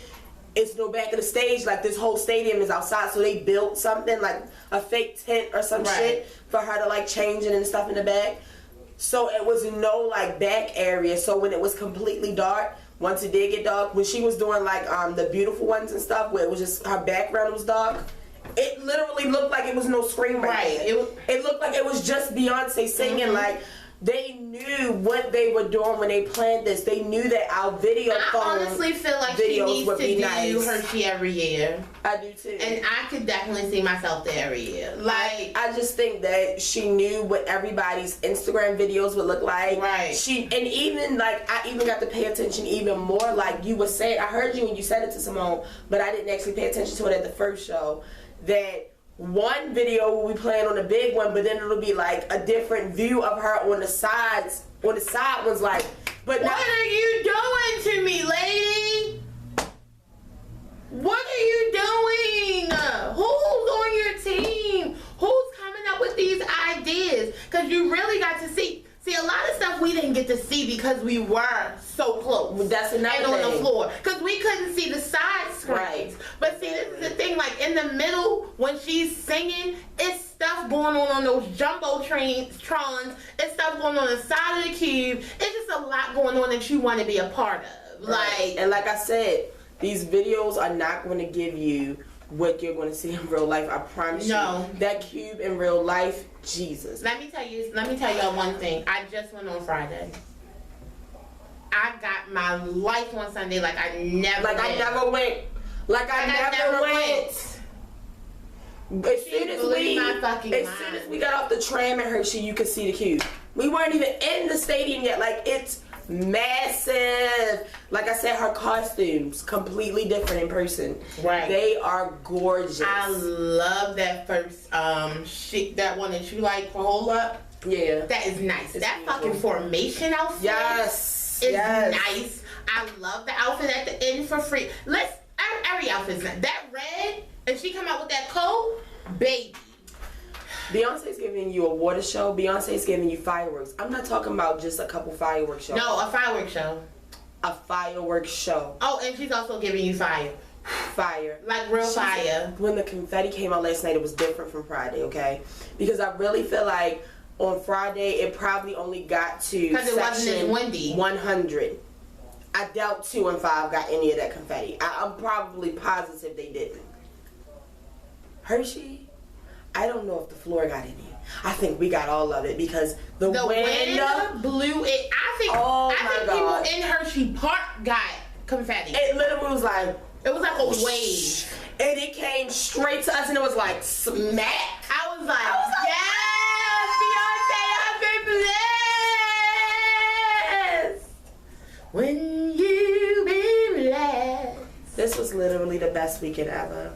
Speaker 1: It's no back of the stage, like this whole stadium is outside, so they built something like a fake tent or some shit for her to like change it and stuff in the back. So it was no like back area. So when it was completely dark, once it did get dark, when she was doing like the beautiful ones and stuff where it was just her background was dark, it literally looked like it was no screen right there. It looked like it was just Beyonce singing. Like, they knew what they were doing when they planned this. They knew that our video
Speaker 2: I honestly feel like she needs to do Hershey every year.
Speaker 1: I do too.
Speaker 2: And I could definitely see myself there every year. Like,
Speaker 1: I just think that she knew what everybody's Instagram videos would look like.
Speaker 2: Right.
Speaker 1: And even like, I even got to pay attention even more. Like you were saying, I heard you when you said it to Simone, but I didn't actually pay attention to it at the first show. That one video will be playing on the big one, but then it'll be like a different view of her on the sides. On the side one's like, but
Speaker 2: what are you doing to me, lady? What are you doing? Who's on your team? Who's coming up with these ideas? Because you really got to see a lot of stuff we didn't get to see because we were so close.
Speaker 1: That's another thing.
Speaker 2: And on the floor. Because we couldn't see the side screens.
Speaker 1: Right.
Speaker 2: But see, this is the thing, like in the middle, when she's singing, it's stuff going on those jumbotrons. It's stuff going on the side of the cube. It's just a lot going on that you want to be a part of.
Speaker 1: Right. And like I said, these videos are not going to give you what you're going to see in real life. I promise you. That cube in real life, Jesus.
Speaker 2: Let me tell y'all one thing. I just went on Friday. I got my life on Sunday like I never went.
Speaker 1: As soon as we got off the tram at Hershey, you could see the cube. We weren't even in the stadium yet. Like, it's massive. Like I said, her costumes completely different in person.
Speaker 2: Right.
Speaker 1: They are gorgeous.
Speaker 2: I love that first that one that you like for Hold Up.
Speaker 1: Yeah.
Speaker 2: That is nice.
Speaker 1: It's
Speaker 2: that
Speaker 1: beautiful.
Speaker 2: fucking formation outfit.
Speaker 1: Yes.
Speaker 2: Is
Speaker 1: yes.
Speaker 2: nice. I love the outfit at the end for free. Every outfit's nice. That red, and she come out with that coat, baby.
Speaker 1: Beyonce's giving you a water show. Beyonce's giving you fireworks. I'm not talking about just a couple fireworks shows.
Speaker 2: No, a fireworks show.
Speaker 1: A fireworks show.
Speaker 2: Oh, and she's also giving you fire.
Speaker 1: Fire.
Speaker 2: Like real fire.
Speaker 1: When the confetti came out last night, it was different from Friday, okay? Because I really feel like on Friday, it probably only got to
Speaker 2: because it wasn't as windy.
Speaker 1: 100. I doubt 2 and 5 got any of that confetti. I'm probably positive they didn't. Hershey, I don't know if the floor got any. I think we got all of it because the wind
Speaker 2: blew it. I think people in Hershey Park got confetti.
Speaker 1: It literally was like
Speaker 2: a wave,
Speaker 1: and it came straight to us, and it was like smack.
Speaker 2: I was like yes, Beyonce, I've been blessed. When you been blessed.
Speaker 1: This was literally the best weekend ever.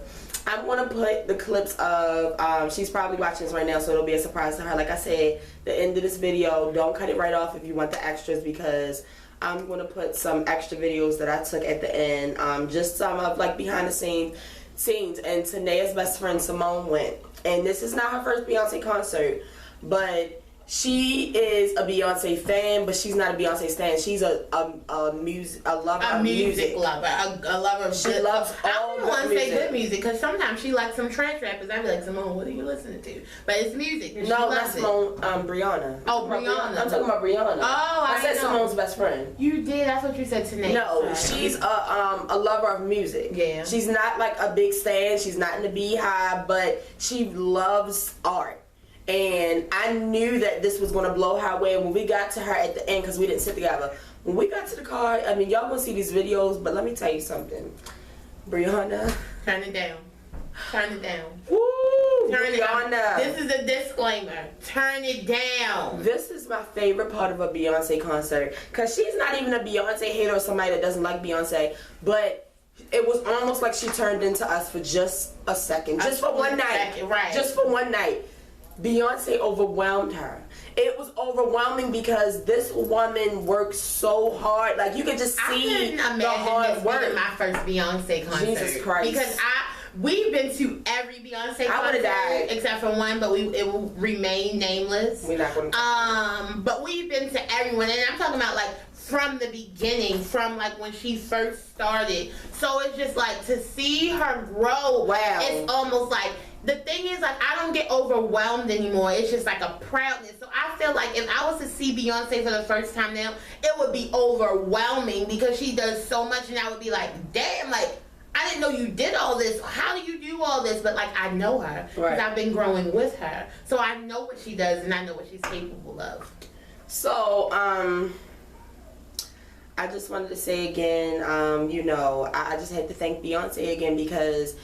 Speaker 1: I'm gonna put the clips of she's probably watching this right now, so it'll be a surprise to her. Like I said, the end of this video, don't cut it right off if you want the extras, because I'm gonna put some extra videos that I took at the end, just some of like behind the scenes. And Tanea's best friend Simone went, and this is not her first Beyonce concert, but she is a Beyonce fan, but she's not a Beyonce stan. She's a music lover.
Speaker 2: A music lover. A lover of
Speaker 1: she
Speaker 2: good.
Speaker 1: loves all
Speaker 2: I don't
Speaker 1: good
Speaker 2: want to say
Speaker 1: music.
Speaker 2: good music because sometimes she likes some trash rappers. I'd be like, Simone, what are you listening to? But it's music. And
Speaker 1: No,
Speaker 2: she
Speaker 1: not
Speaker 2: loves
Speaker 1: Simone. Brianna.
Speaker 2: Oh, Brianna.
Speaker 1: I'm talking about Brianna.
Speaker 2: Oh,
Speaker 1: I said
Speaker 2: know.
Speaker 1: Simone's best friend.
Speaker 2: You did. I thought you said Tanae.
Speaker 1: No,
Speaker 2: Sorry.
Speaker 1: she's a lover of music.
Speaker 2: Yeah.
Speaker 1: She's not like a big stan. She's not in the Beehive, but she loves art. And I knew that this was going to blow her away. When we got to her at the end, because we didn't sit together, when we got to the car, I mean, y'all going to see these videos, but let me tell you something. Brianna.
Speaker 2: Turn it down. Turn it down.
Speaker 1: Woo!
Speaker 2: Turn it down.
Speaker 1: Brianna.
Speaker 2: This is a disclaimer. Turn it down.
Speaker 1: This is my favorite part of a Beyonce concert. Because she's not even a Beyonce hater or somebody that doesn't like Beyonce. But it was almost like she turned into us for just a second. Just for one night.
Speaker 2: Right.
Speaker 1: Just for one night. Beyonce overwhelmed her. It was overwhelming because this woman worked so hard. Like, you could just see the hard work.
Speaker 2: Being my first Beyonce concert.
Speaker 1: Jesus Christ.
Speaker 2: Because we've been to every Beyonce concert.
Speaker 1: I would have died.
Speaker 2: Except for one, but it will remain nameless.
Speaker 1: We're not going to.
Speaker 2: But we've been to everyone. And I'm talking about, like, from the beginning, from, like, when she first started. So it's just, like, to see her grow.
Speaker 1: Wow.
Speaker 2: It's almost like... The thing is, like, I don't get overwhelmed anymore. It's just like a proudness. So I feel like if I was to see Beyonce for the first time now, it would be overwhelming because she does so much, and I would be like, damn, like, I didn't know you did all this. How do you do all this? But, like, I know her because I've been growing with her. So I know what she does, and I know what she's capable of.
Speaker 1: So, I just wanted to say again, you know, I just had to thank Beyonce again because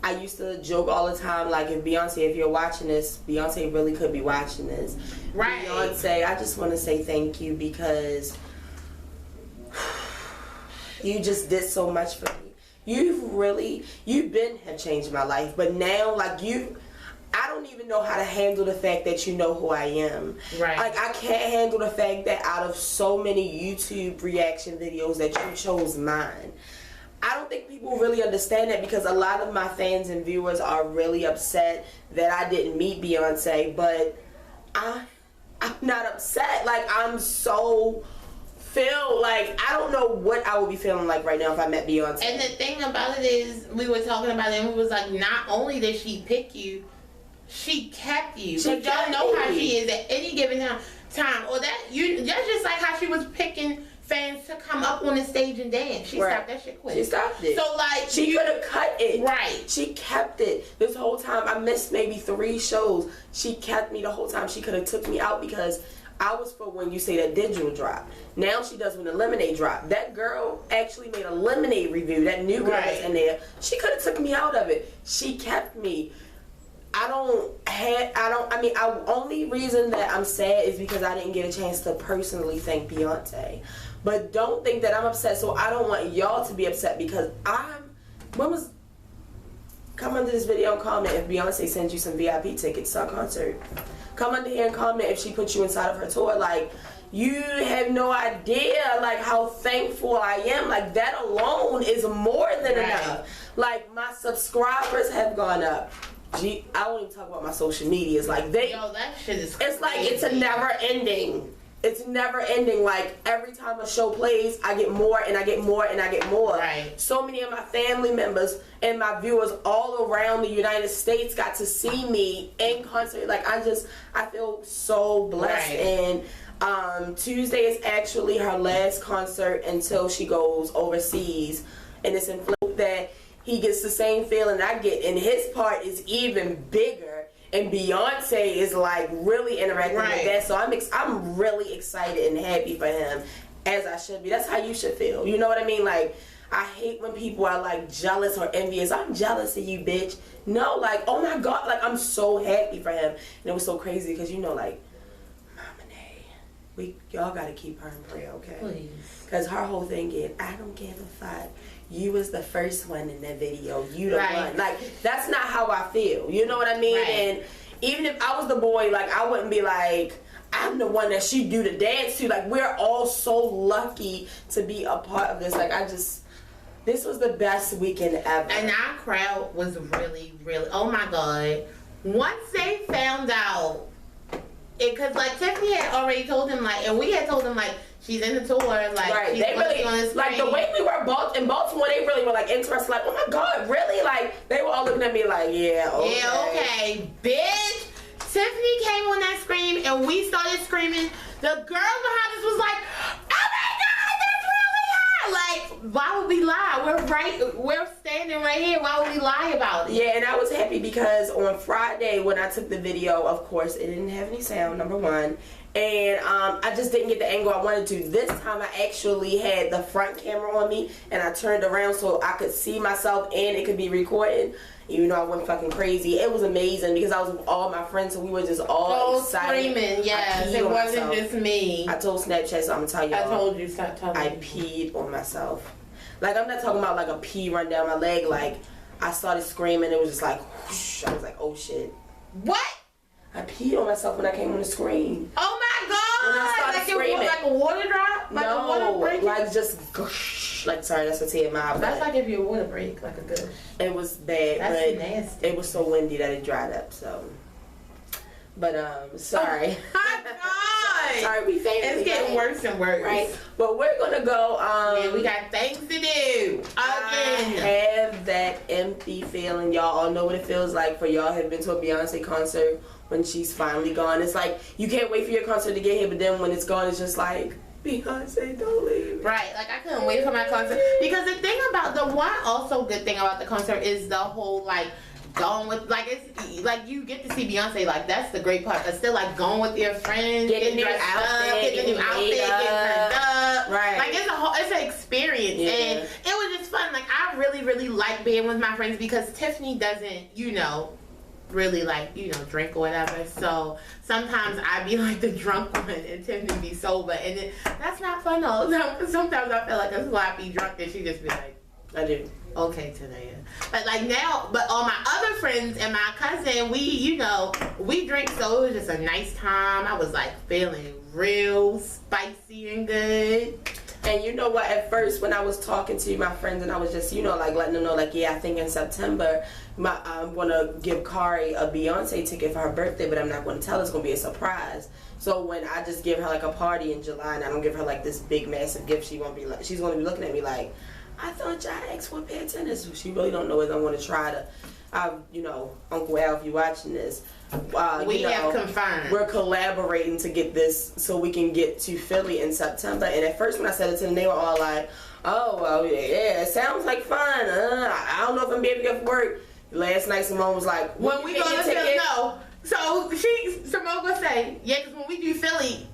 Speaker 1: I used to joke all the time, like, if you're watching this, Beyonce really could be watching this.
Speaker 2: Right.
Speaker 1: Beyonce, I just want to say thank you because you just did so much for me. You've been have changed my life, but now, like, I don't even know how to handle the fact that you know who I am.
Speaker 2: Right.
Speaker 1: Like, I can't handle the fact that out of so many YouTube reaction videos that you chose mine. I don't think people really understand that because a lot of my fans and viewers are really upset that I didn't meet Beyonce, but I'm not upset. Like, I'm so feel like I don't know what I would be feeling like right now if I met Beyonce.
Speaker 2: And the thing about it is, we were talking about it and we was like, not only did she pick you, she kept you. But y'all know how she is at any given time. Or that's just like how she was picking fans to come up on the stage and dance. She stopped that shit quick.
Speaker 1: She stopped it.
Speaker 2: So, like,
Speaker 1: she could have cut it.
Speaker 2: Right.
Speaker 1: She kept it. This whole time, I missed maybe 3 shows. She kept me the whole time. She could have took me out because I was for when you say that digital drop. Now she does when the lemonade drop. That girl actually made a lemonade review. That new girl was in there. She could have took me out of it. She kept me. Only reason that I'm sad is because I didn't get a chance to personally thank Beyonce. But don't think that I'm upset. So I don't want y'all to be upset because come under this video and comment if Beyonce sends you some VIP tickets to her concert. Come under here and comment if she puts you inside of her tour. Like, you have no idea, like, how thankful I am. Like, that alone is more than enough. Like, my subscribers have gone up. Gee, I won't even talk about my social medias. Like,
Speaker 2: yo, that shit is crazy.
Speaker 1: It's like, it's a never ending. It's never ending. Like, every time a show plays, I get more and I get more and I get more.
Speaker 2: Right.
Speaker 1: So many of my family members and my viewers all around the United States got to see me in concert. Like, I feel so blessed.
Speaker 2: Right.
Speaker 1: And Tuesday is actually her last concert until she goes overseas. And it's in Florida that he gets the same feeling I get. And his part is even bigger. And Beyonce is like really interacting with that, so I'm really excited and happy for him, as I should be. That's how you should feel. You know what I mean? Like, I hate when people are like jealous or envious. I'm jealous of you, bitch. No, like, oh my God, like, I'm so happy for him. And it was so crazy because, you know, like, Mama Nay, y'all gotta keep her in prayer, okay?
Speaker 2: Please.
Speaker 1: Because her whole thing is, I don't give a fuck. You was the first one in that video. You the one. Like, that's not how I feel. You know what I mean?
Speaker 2: Right.
Speaker 1: And even if I was the boy, like, I wouldn't be like, I'm the one that she do the dance to. Like, we're all so lucky to be a part of this. Like, this was the best weekend ever.
Speaker 2: And our crowd was really, really, oh my God. Once they found out, because, like, Tiffany had already told him, like, and we had told him, like, she's in the tour, like, she's
Speaker 1: they really,
Speaker 2: on this
Speaker 1: like, the way we were in Baltimore, they really were, like, interested, like, oh my God, really? Like, they were all looking at me like, yeah, okay.
Speaker 2: Yeah, okay, bitch. Tiffany came on that scream, and we started screaming. The girl behind us was like, oh my God, that's really hot. Like, why would we lie? We're standing right here. Why would we lie about it?
Speaker 1: Yeah, and I was happy because on Friday when I took the video, of course, it didn't have any sound, number one. And I just didn't get the angle I wanted to. This time I actually had the front camera on me and I turned around so I could see myself and it could be recorded. Even though I went fucking crazy. It was amazing because I was with all my friends, so we were just all excited.
Speaker 2: Screaming, yes. It wasn't just me.
Speaker 1: I told Snapchat, so I'm gonna tell you.
Speaker 2: I told you, stop telling me.
Speaker 1: I peed on myself. Like, I'm not talking about like a pee run down my leg. Like, I started screaming. It was just like, whoosh. I was like, oh shit.
Speaker 2: What?
Speaker 1: I peed on myself when I came on the screen.
Speaker 2: Oh my God!
Speaker 1: When I started screaming.
Speaker 2: Like a water drop? Like
Speaker 1: no,
Speaker 2: a water break?
Speaker 1: Like just gush. Like, sorry, that's a TMI.
Speaker 2: That's like if you water break, like a gush.
Speaker 1: It was bad,
Speaker 2: that's
Speaker 1: but
Speaker 2: nasty.
Speaker 1: it was so windy that it dried up, so. But, sorry.
Speaker 2: Oh my God!
Speaker 1: Sorry, we family.
Speaker 2: It's getting worse and worse.
Speaker 1: Right. But we're gonna go,
Speaker 2: man, we got things to do. Again.
Speaker 1: I have that empty feeling. Y'all all know what it feels like for y'all have been to a Beyonce concert when she's finally gone. It's like, you can't wait for your concert to get here, but then when it's gone, it's just like, Beyonce, don't leave.
Speaker 2: Right, like I couldn't wait for my concert. Because the thing about, the one also good thing about the concert is the whole, like, going with, like, it's, like, you get to see Beyonce, like, that's the great part. But still, like, going with your friends, getting new outfit, getting turned up.
Speaker 1: Right.
Speaker 2: Like, it's an experience.
Speaker 1: Yeah.
Speaker 2: And it was just fun. Like, I really, really like being with my friends because Tiffany doesn't, really, like, drink or whatever. So sometimes I be like the drunk one and Tiffany be sober, and that's not fun all the time. Sometimes I feel like a sloppy drunk and she just be like,
Speaker 1: I do.
Speaker 2: Okay, today. But like now, but all my other friends and my cousin, we drink, so it was just a nice time. I was like feeling real spicy and good.
Speaker 1: And you know what, at first when I was talking to my friends and I was just, like letting them know, like, yeah, I think in September I'm going to give Kari a Beyonce ticket for her birthday, but I'm not going to tell her. It's going to be a surprise. So when I just give her like a party in July and I don't give her like this big massive gift, she's going to be looking at me like, I thought y'all asked for a pair of tennis. She really don't know it. I'm going to try to, Uncle Al, if you're watching this.
Speaker 2: We have confirmed.
Speaker 1: We're collaborating to get this so we can get to Philly in September. And at first when I said it to them, they were all like, oh, well, yeah, it sounds like fun. I don't know if I'm going to be able to get work. Last night, Simone was like,
Speaker 2: when we go to Philly, no. So Simone would say, yeah, because when we do Philly,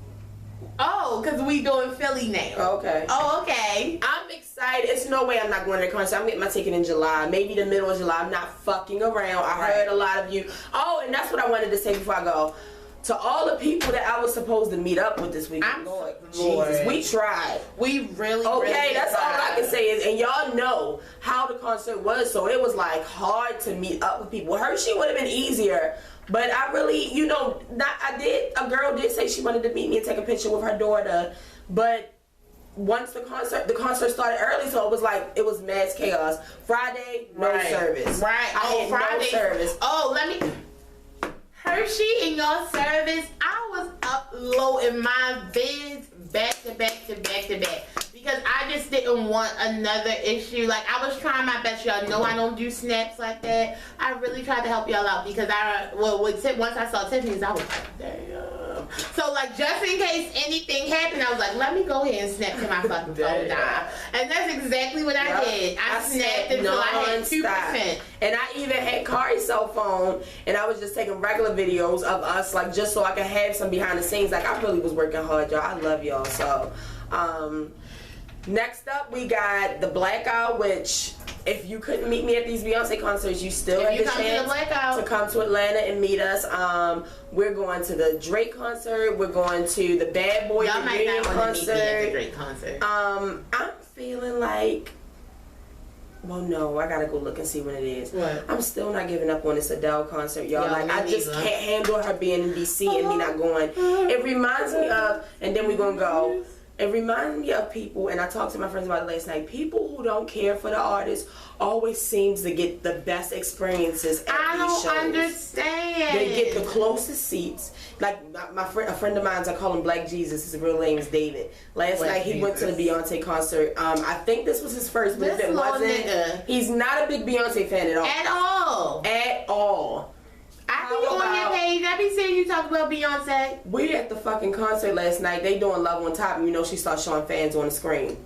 Speaker 2: because we doing Philly now.
Speaker 1: Okay.
Speaker 2: Oh, okay.
Speaker 1: I'm excited. It's no way I'm not going to the concert. I'm getting my ticket in July, maybe the middle of July. I'm not fucking around. I heard a lot of you. Oh, and that's what I wanted to say before I go. to all the people that I was supposed to meet up with this weekend, Lord Jesus, we tried.
Speaker 2: We really,
Speaker 1: okay,
Speaker 2: really
Speaker 1: that's
Speaker 2: tried.
Speaker 1: all I can say is, and y'all know how the concert was, so it was like hard to meet up with people. Hershey would have been easier, but I really, you know, a girl did say she wanted to meet me and take a picture with her daughter, but once the concert started early, so it was mass chaos. Friday, no service.
Speaker 2: Right.
Speaker 1: Friday, no service.
Speaker 2: Hershey in your service, I was uploading my vids back to back because I just didn't want another issue. Like, I was trying my best. Y'all know I don't do snaps like that. I really tried to help y'all out because once I saw Tiffany's, I was like, damn. So, like, just in case anything happened, I was like, let me go ahead and snap to my fucking phone down. And that's exactly what I did. I snapped until I had 2%.
Speaker 1: And I even had Kari's cell phone, and I was just taking regular videos of us, like, just so I could have some behind the scenes. Like, I really was working hard, y'all. I love y'all. So, next up, we got the Blackout, which, if you couldn't meet me at these Beyonce concerts, you still have the chance to come to Atlanta and meet us. We're going to the Drake concert. We're going to the Bad Boy reunion concert.
Speaker 2: Meet me at the Drake concert.
Speaker 1: I'm feeling like, well, no, I gotta go look and see when it is.
Speaker 2: What?
Speaker 1: I'm still not giving up on this Adele concert, y'all. Like, I just can't handle her being in DC and me not going. It reminds me of, and then we're gonna go. It reminds me of people, and I talked to my friends about it last night, people who don't care for the artist always seems to get the best experiences at these shows.
Speaker 2: I don't understand.
Speaker 1: They get the closest seats. Like, a friend of mine, I call him Black Jesus, his real name is David. Last night he went to the Beyonce concert. I think this was his first, but if it wasn't, he's not a big Beyonce fan at all. At all.
Speaker 2: I be on your page. I be seeing you talk about Beyonce.
Speaker 1: We at the fucking concert last night. They doing Love on Top, and you know she starts showing fans on the screen.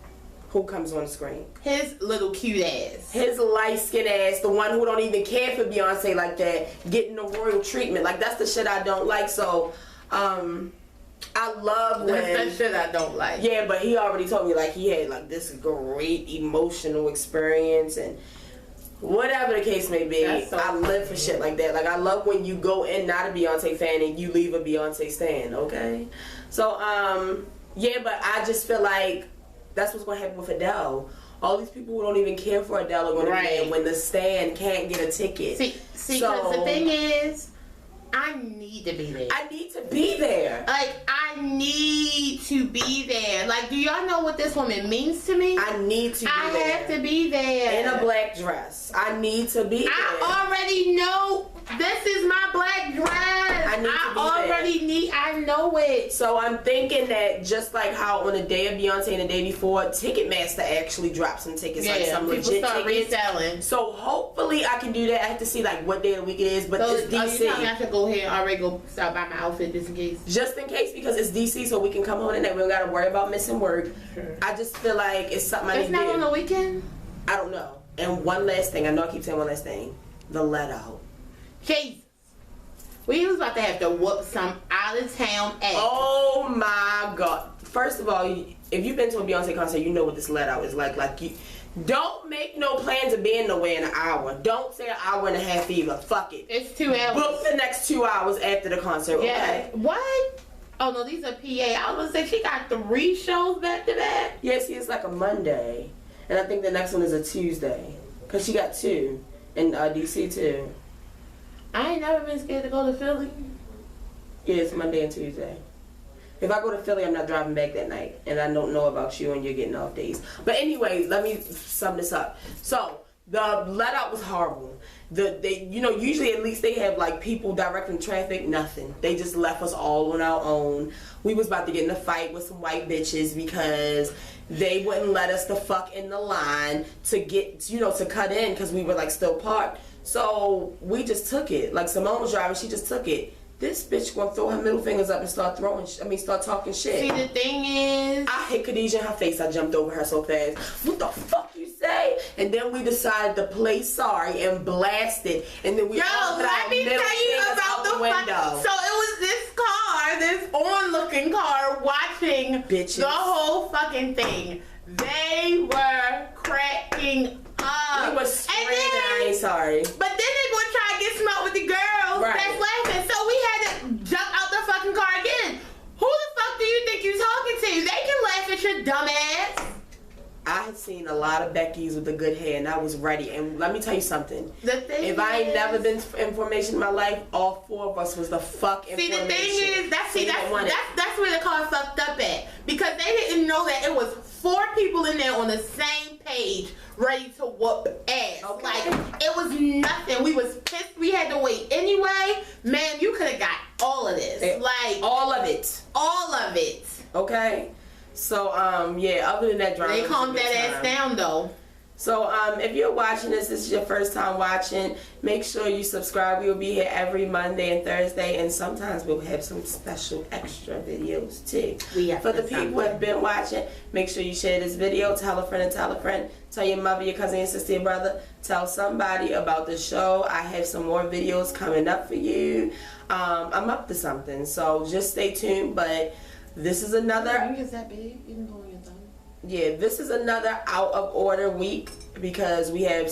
Speaker 1: Who comes on the screen?
Speaker 2: His little cute ass.
Speaker 1: His light-skinned ass, the one who don't even care for Beyonce like that, getting the royal treatment. Like, that's the shit I don't like. So, I love when...
Speaker 2: That's the shit I don't like.
Speaker 1: Yeah, but he already told me, like, he had, like, this great emotional experience, and whatever the case may be, I live for shit like that. Like, I love when you go in not a Beyonce fan and you leave a Beyonce stan, okay? So, yeah, but I just feel like that's what's going to happen with Adele. All these people who don't even care for Adele are going to be there when the stan can't get a ticket.
Speaker 2: See, because the thing is, I need to be there.
Speaker 1: I need to be there.
Speaker 2: Like, I need to be there. Like, do y'all know what this woman means to me?
Speaker 1: I need to be there.
Speaker 2: I have to be there.
Speaker 1: In a black dress. I need to be there.
Speaker 2: I already know this is my black dress. I know it.
Speaker 1: So I'm thinking that just like how on the day of Beyonce and the day before, Ticketmaster actually dropped some tickets, like some legit tickets.
Speaker 2: Reselling.
Speaker 1: So hopefully I can do that. I have to see like what day of the week it is, but it's DC.
Speaker 2: You telling me I should go ahead and already go start buy my outfit just in case?
Speaker 1: Just in case, because it's DC, so we can come on in there. We don't got to worry about missing work. Sure. I just feel like it's something I need to do.
Speaker 2: It's not on the weekend?
Speaker 1: I don't know. And one last thing, I know I keep saying one last thing. The let out.
Speaker 2: Jesus. We was about to have to whoop some out of town ass.
Speaker 1: Oh my God. First of all, if you've been to a Beyonce concert, you know what this let out is like. Like, you don't make no plans of being nowhere in an hour. Don't say an hour and a half either. Fuck it.
Speaker 2: It's 2 hours.
Speaker 1: Book the next 2 hours after the concert. Okay?
Speaker 2: What? Oh no, these are PA. I was gonna say she got 3 shows back to back.
Speaker 1: Yeah, see, it's like a Monday. And I think the next one is a Tuesday. Because she got 2 in DC too.
Speaker 2: I ain't never been scared to go to Philly.
Speaker 1: Yeah, it's Monday and Tuesday. If I go to Philly, I'm not driving back that night. And I don't know about you and you're getting off days. But anyway, let me sum this up. So, the let out was horrible. Usually at least they have like people directing traffic, nothing. They just left us all on our own. We was about to get in a fight with some white bitches because they wouldn't let us the fuck in the line to get, to cut in because we were like still parked. So we just took it. Like Simone was driving, she just took it. This bitch gonna throw her middle fingers up and start talking shit.
Speaker 2: See, the thing is,
Speaker 1: I hit Khadijah in her face. I jumped over her so fast. What the fuck you say? And then we decided to play sorry and blast it. And then we all put
Speaker 2: let
Speaker 1: our
Speaker 2: me
Speaker 1: middle
Speaker 2: tell you
Speaker 1: fingers
Speaker 2: about
Speaker 1: out
Speaker 2: the
Speaker 1: window.
Speaker 2: So it was this on-looking car watching
Speaker 1: bitches.
Speaker 2: The whole fucking thing. They were cracking up.
Speaker 1: We were screaming, I ain't sorry.
Speaker 2: But then they gonna try to get smart with the girls that's laughing. So we had to jump out the time, dumbass.
Speaker 1: I had seen a lot of Becky's with the good hair, and I was ready. And let me tell you something.
Speaker 2: The thing
Speaker 1: if I ain't never been in formation in my life, all 4 of us was the fuck in formation.
Speaker 2: The thing is, that's where the car fucked up at. Because they didn't know that it was 4 people in there on the same page ready to whoop ass.
Speaker 1: Okay.
Speaker 2: Like, it was nothing. We was pissed. We had to wait anyway. Man, you could have got all of this. Like,
Speaker 1: all of it.
Speaker 2: All of it.
Speaker 1: Okay? So, yeah, other than that drama.
Speaker 2: They calmed that ass down, though.
Speaker 1: So, if you're watching this is your first time watching, make sure you subscribe. We'll be here every Monday and Thursday, and sometimes we'll have some special extra videos, too. For the people who have been watching, make sure you share this video. Tell a friend and tell a friend. Tell your mother, your cousin, your sister, your brother. Tell somebody about the show. I have some more videos coming up for you. I'm up to something, so just stay tuned, but... This is another.
Speaker 2: Is that big? You can go on your thumb.
Speaker 1: Yeah, this is another out of order week because we have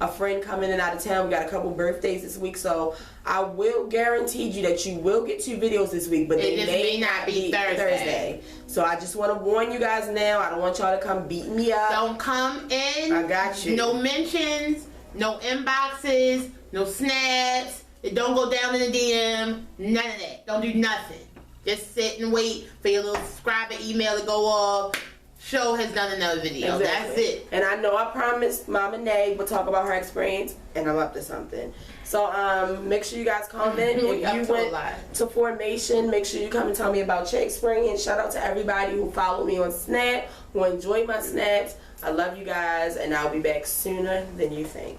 Speaker 1: a friend coming in out of town. We got a couple birthdays this week, so I will guarantee you that you will get 2 videos this week, but they may not be Thursday. So I just want to warn you guys now. I don't want y'all to come beat me up.
Speaker 2: Don't come in.
Speaker 1: I got you.
Speaker 2: No mentions, no inboxes, no snaps. It don't go down in the DM. None of that. Don't do nothing. Just sit and wait for your little subscriber email to go off. Show has done another video. Exactly. That's it.
Speaker 1: And I know I promised Mama Nay will talk about her experience, and I'm up to something. So make sure you guys comment. If you went to formation, make sure you come and tell me about your experience. Shout out to everybody who followed me on Snap, who enjoyed my snaps. I love you guys, and I'll be back sooner than you think.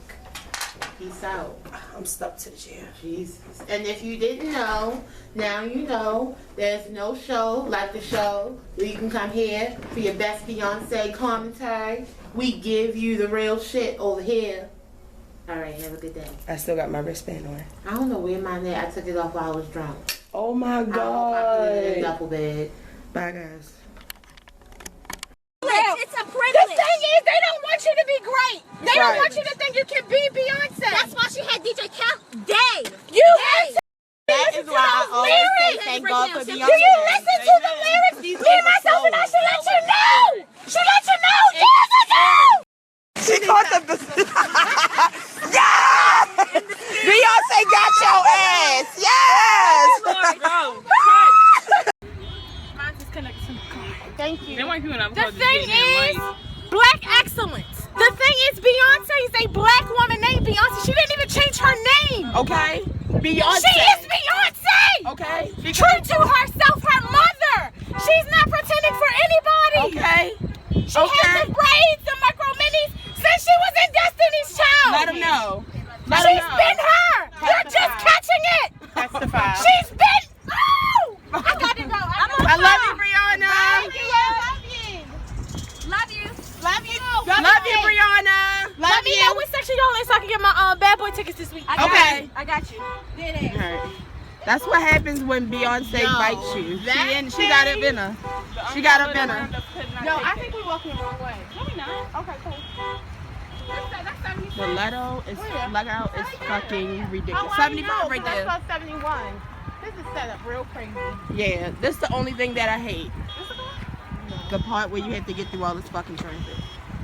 Speaker 2: Peace out.
Speaker 1: I'm stuck to the chair.
Speaker 2: Jesus. And if you didn't know, now you know. There's no show like the show where you can come here for your best Beyonce commentary. We give you the real shit over here. All right, have a good day.
Speaker 1: I still got my wristband on.
Speaker 2: I don't know where mine is. I took it off while I was drunk.
Speaker 1: Oh my God.
Speaker 2: I put it in a duffel bag.
Speaker 1: Bye, guys.
Speaker 3: It's a privilege. The thing is, they don't want you to be great. They don't want you to think you can be Beyonce. That's why she had DJ Khaled. That is why I always say thank God for Beyonce. Do you listen to the lyrics? Me, myself, and I should let you know. She let you know years ago.
Speaker 4: She caught the... Yes! Beyonce got your ass. Yes!
Speaker 3: Thank you. The thing is, black excellence. The thing is, Beyonce is a black woman named Beyonce. She didn't even change her name.
Speaker 4: Okay. Beyonce.
Speaker 3: She is Beyonce.
Speaker 4: Okay.
Speaker 3: True to herself, her mother. She's not pretending for anybody.
Speaker 4: Okay.
Speaker 3: She had the braids, the micro minis, since she was in Destiny's Child.
Speaker 4: Let them know.
Speaker 3: She's been her. You're just catching it.
Speaker 4: Testify.
Speaker 3: She's been. Oh! I got to go.
Speaker 4: I love you, Brianna.
Speaker 3: Thank you. Love you. Love you.
Speaker 4: Love you, Brianna.
Speaker 3: Let me know what section y'all in so I can get my bad boy tickets this week.
Speaker 4: Okay.
Speaker 3: I got you. Did it.
Speaker 4: All right. That's what happens when Beyonce bites you. She got it in her. She got up in her.
Speaker 3: No, I think we're walking the wrong way. No, we not. Okay, cool.
Speaker 4: The Lego is fucking ridiculous. 75 right there.
Speaker 3: That's 71. This is set up real crazy.
Speaker 4: Yeah, this is the only thing that I hate. The part where you have to get through all this fucking traffic.